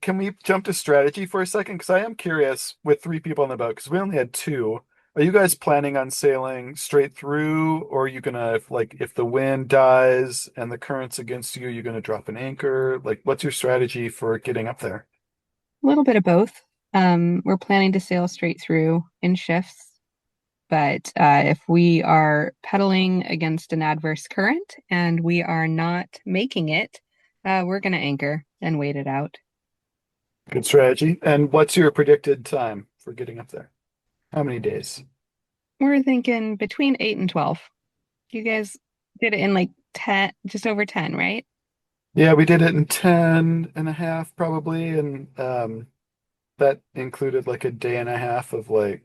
Can we jump to strategy for a second? Because I am curious with 3 people on the boat, because we only had 2. Are you guys planning on sailing straight through, or are you gonna, like, if the wind dies and the current's against you, you're gonna drop an anchor? Like, what's your strategy for getting up there? A little bit of both. We're planning to sail straight through in shifts, but if we are pedaling against an adverse current and we are not making it, we're going to anchor and wait it out. Good strategy. And what's your predicted time for getting up there? How many days? We're thinking between 8 and 12. You guys did it in like 10, just over 10, right? Yeah, we did it in 10 and a half probably, and that included like a day and a half of like,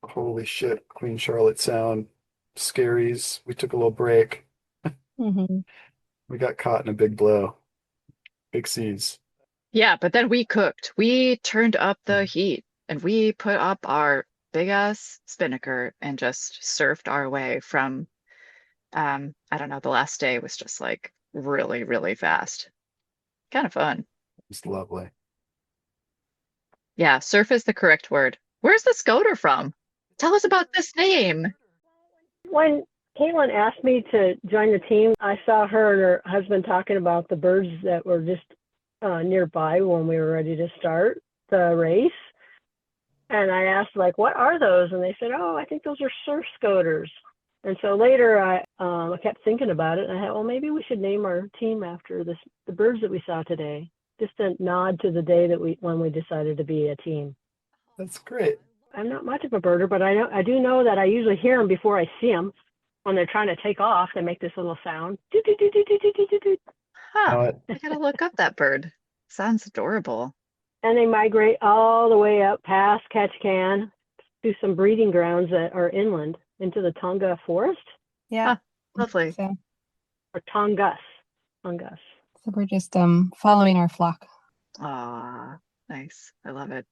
holy shit, Queen Charlotte Sound scaries. We took a little break. Mm-hmm. We got caught in a big blow. Big seas. Yeah, but then we cooked. We turned up the heat and we put up our big ass spinnaker and just surfed our way from, I don't know, the last day was just like really, really fast. Kind of fun. It's lovely. Yeah, surf is the correct word. Where's the Scoter from? Tell us about this name. When Caitlin asked me to join the team, I saw her and her husband talking about the birds that were just nearby when we were ready to start the race. And I asked, like, what are those? And they said, oh, I think those are surf scoters. And so later I kept thinking about it, and I thought, well, maybe we should name our team after the birds that we saw today, just a nod to the day that when we decided to be a team. That's great. I'm not much of a birder, but I do know that I usually hear them before I see them. When they're trying to take off, they make this little sound. Doot, doot, doot, doot, doot, doot, doot, doot. Huh. I gotta look up that bird. Sounds adorable. And they migrate all the way up past Ketchikan to some breeding grounds that are inland into the Tonga forest. Yeah. Lovely. So, Or Tongass. Tongass. so we're just following our flock. Ah, nice. I love it.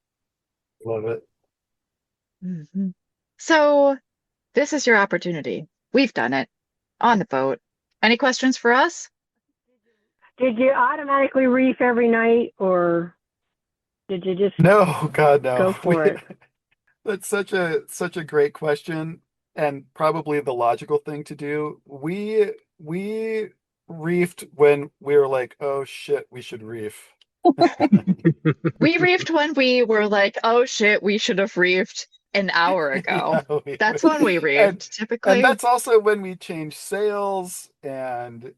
Love it. Mhm. So this is your opportunity. We've done it on the boat. Any questions for us? Did you automatically reef every night, or did you just No, God, no. go for it? That's such a great question, and probably the logical thing to do. We reefed when we were like, oh shit, we should reef. We reefed when we were like, oh shit, we should have reefed an hour ago. Yeah, That's when we reefed, and typically. that's also when we changed sails, and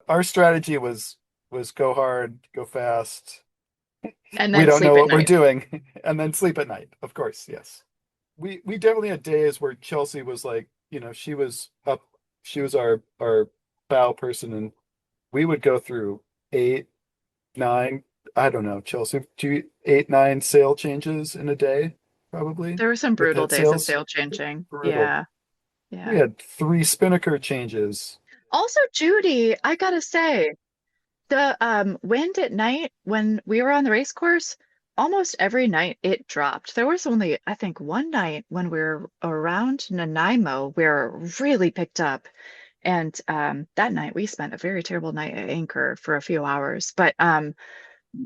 our strategy was go hard, go fast. And We then don't know sleep at what we're night. doing, and then sleep at night. Of course, yes. We definitely had days where Chelsea was like, she was up, she was our bow person, and we would go through 8, 9, I don't know, Chelsea, 8, 9 sail changes in a day, probably, There were some with brutal head days of sails. sail changing. Brutal. Yeah. We Yeah. had 3 spinnaker changes. Also, Judy, I gotta say, the wind at night when we were on the race course, almost every night it dropped. There was only, I think, one night when we were around Nanaimo where it really picked up. And that night we spent a very terrible night at anchor for a few hours. But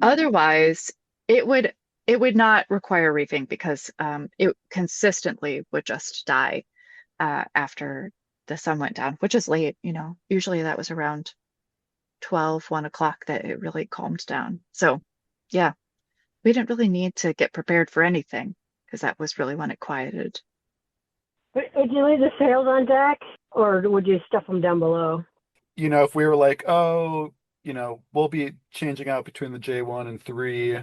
otherwise, it would not require reefing because it consistently would just die after the sun went down, which is late, Usually that was around 12, 1 o'clock that it really calmed down. So yeah, we didn't really need to get prepared for anything because that was really when it quieted. Would you leave the sails on deck, or would you stuff them down below? If we were like, oh, we'll be changing out between the J1 and 3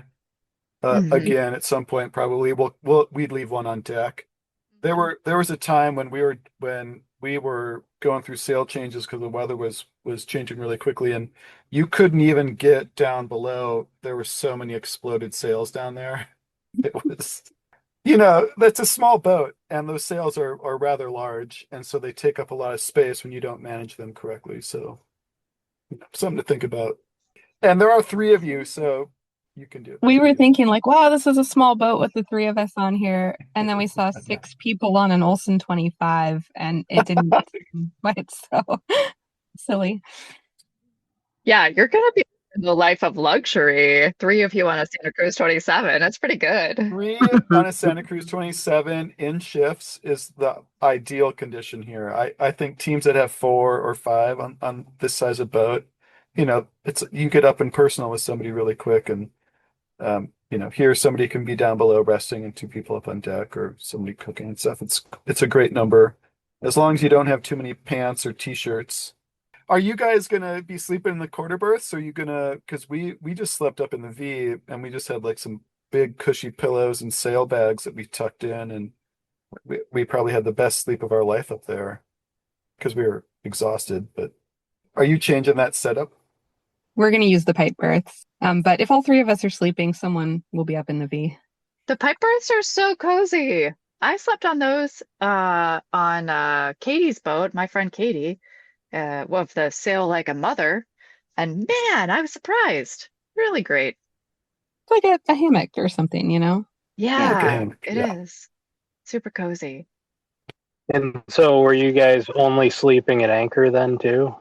Mhm. again at some point, probably we'd leave one on deck. There was a time when we were going through sail changes because the weather was changing really quickly, and you couldn't even get down below. There were so many exploded sails down there. It was, that's a small boat, and those sails are rather large, and so they take up a lot of space when you don't manage them correctly. So, something to think about. And there are 3 of you, so you can do it. We were thinking like, wow, this is a small boat with the three of us on here. And then we saw 6 people on an Olsen 25 and it didn't seem quite so silly. Yeah, you're gonna be in the life of luxury. 3 of you on a Santa Cruz 27. That's pretty good. 3 on a Santa Cruz 27 in shifts is the ideal condition here. I think teams that have 4 or 5 on this size of boat, it's you get up and personal with somebody really quick, and here somebody can be down below resting and 2 people up on deck, or somebody cooking and stuff. It's a great number as long as you don't have too many pants or t-shirts. Are you guys gonna be sleeping in the quarter berths? Or are you gonna? Because we just slept up in the V, and we just had like some big cushy pillows and sail bags that we tucked in, and we probably had the best sleep of our life up there because we were exhausted. But are you changing that setup? We're going to use the pipe berths. But if all 3 of us are sleeping, someone will be up in the V. The pipe berths are so cozy. I slept on those on Katie's boat, my friend Katie, of the Sail Like a Mother. And man, I was surprised. Really great. It's like a hammock or something, Like a Yeah, hammock, it yeah. is. Super cozy. And so were you guys only sleeping at anchor then too?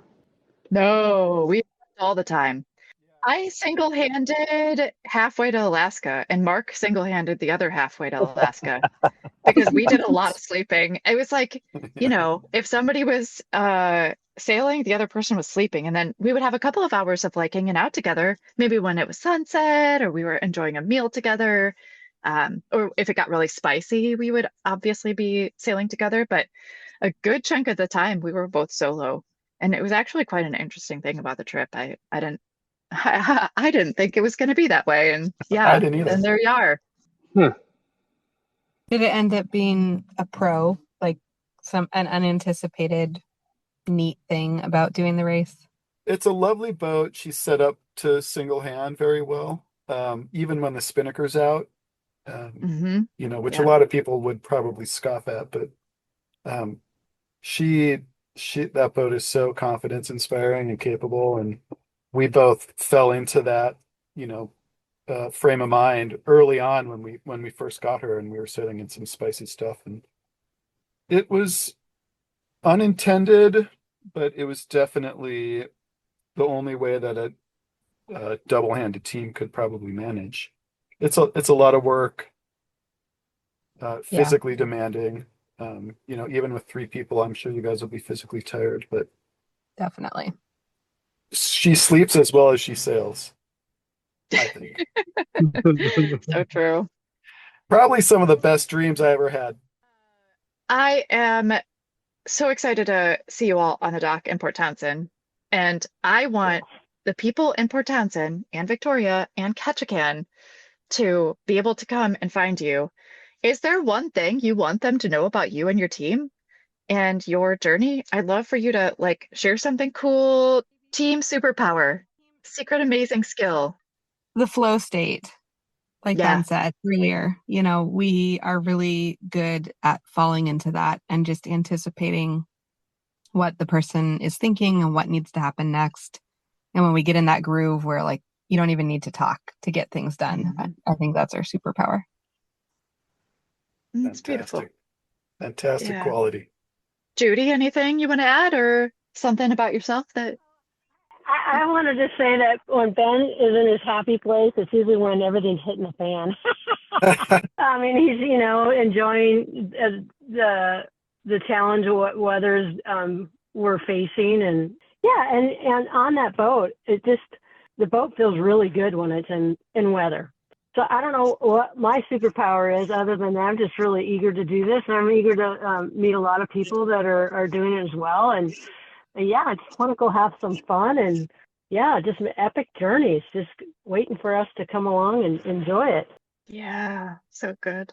No, we all the time. I single-handed halfway to Alaska, and Mark single-handed the other halfway to Alaska because we did a lot of sleeping. It was like, if somebody was sailing, the other person was sleeping, and then we would have a couple of hours of like hanging out together, maybe when it was sunset or we were enjoying a meal together. Or if it got really spicy, we would obviously be sailing together, but a good chunk of the time we were both solo. And it was actually quite an interesting thing about the trip. I didn't I didn't think it was going to be that way. And I yeah, didn't either. and there you are. Hmm. Did it end up being a pro, like an unanticipated neat thing about doing the race? It's a lovely boat. She's set up to single hand very well, even when the spinnaker's out, Hmm. which a Yeah. lot of people would probably scoff at, but she that boat is so confidence inspiring and capable, and we both fell into that, frame of mind early on when we first got her, and we were sailing in some spicy stuff, and it was unintended, but it was definitely the only way that a double-handed team could probably manage. It's a lot of work, physically demanding. Even with 3 people, I'm sure you guys will be physically tired, but Definitely. she sleeps as well as she sails, I think. So true. Probably some of the best dreams I ever had. I am so excited to see you all on the dock in Port Townsend. And I want the people in Port Townsend and Victoria and Ketchikan to be able to come and find you. Is there one thing you want them to know about you and your team and your journey? I'd love for you to like share something cool, team superpower, secret amazing skill. The flow state, like Yeah. Ben said earlier, we are really good at falling into that and just anticipating what the person is thinking and what needs to happen next. And when we get in that groove where like you don't even need to talk to get things done, I think that's our superpower. It's beautiful. Fantastic Yeah. quality. Judy, anything you want to add or something about yourself that I wanted to say that when Ben is in his happy place, it's usually when everything's hitting the fan. I mean, he's enjoying the challenge of what weathers we're facing, and yeah, and on that boat, the boat feels really good when it's in weather. So I don't know what my superpower is other than that I'm just really eager to do this, and I'm eager to meet a lot of people that are doing it as well, and yeah, I just want to go have some fun, and yeah, just epic journeys, just waiting for us to come along and enjoy it. Yeah, so good.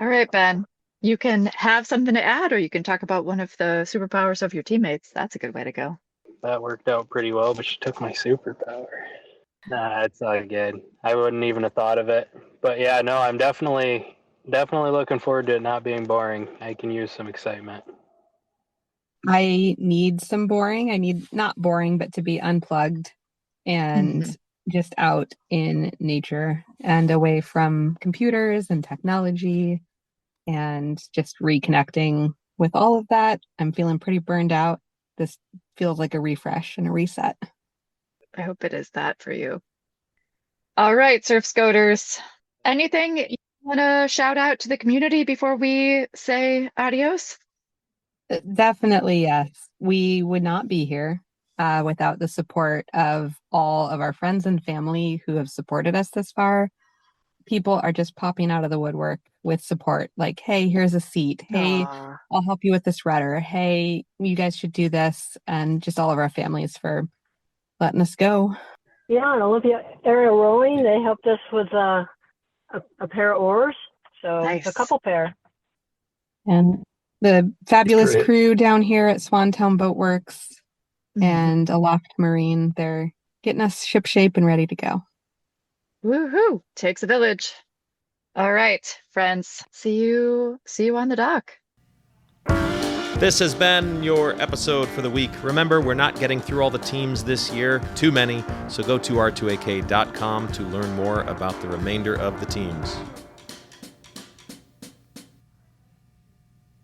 All right, Ben, you can have something to add, or you can talk about one of the superpowers of your teammates. That's a good way to go. That worked out pretty well, but she took my superpower. Nah, it's all good. I wouldn't even have thought of it. But yeah, no, I'm definitely looking forward to it not being boring. I can use some excitement. I need some boring. I need not boring, but to be unplugged and just out in nature and away from computers and technology and just reconnecting with all of that. I'm feeling pretty burned out. This feels like a refresh and a reset. I hope it is that for you. All right, Surf Scoters. Anything you want to shout out to the community before we say adios? Definitely, yes. We would not be here without the support of all of our friends and family who have supported us this far. People are just popping out of the woodwork with support. Like, hey, here's a seat. Hey, Aw. I'll help you with this rudder. Hey, you guys should do this. And just all of our families for letting us go. Yeah, and Olympia Aerial Rowing, they helped us with a pair of oars. So Nice. a couple pair. And the fabulous great. crew down here at Swantown Boat Works Mhm. and Aloft Marine, they're getting us ship shape and ready to go. Woohoo! Takes a village. All right, friends. See you on the dock. This has been your episode for the week. Remember, we're not getting through all the teams this year, too many, so go to r2ak.com to learn more about the remainder of the teams.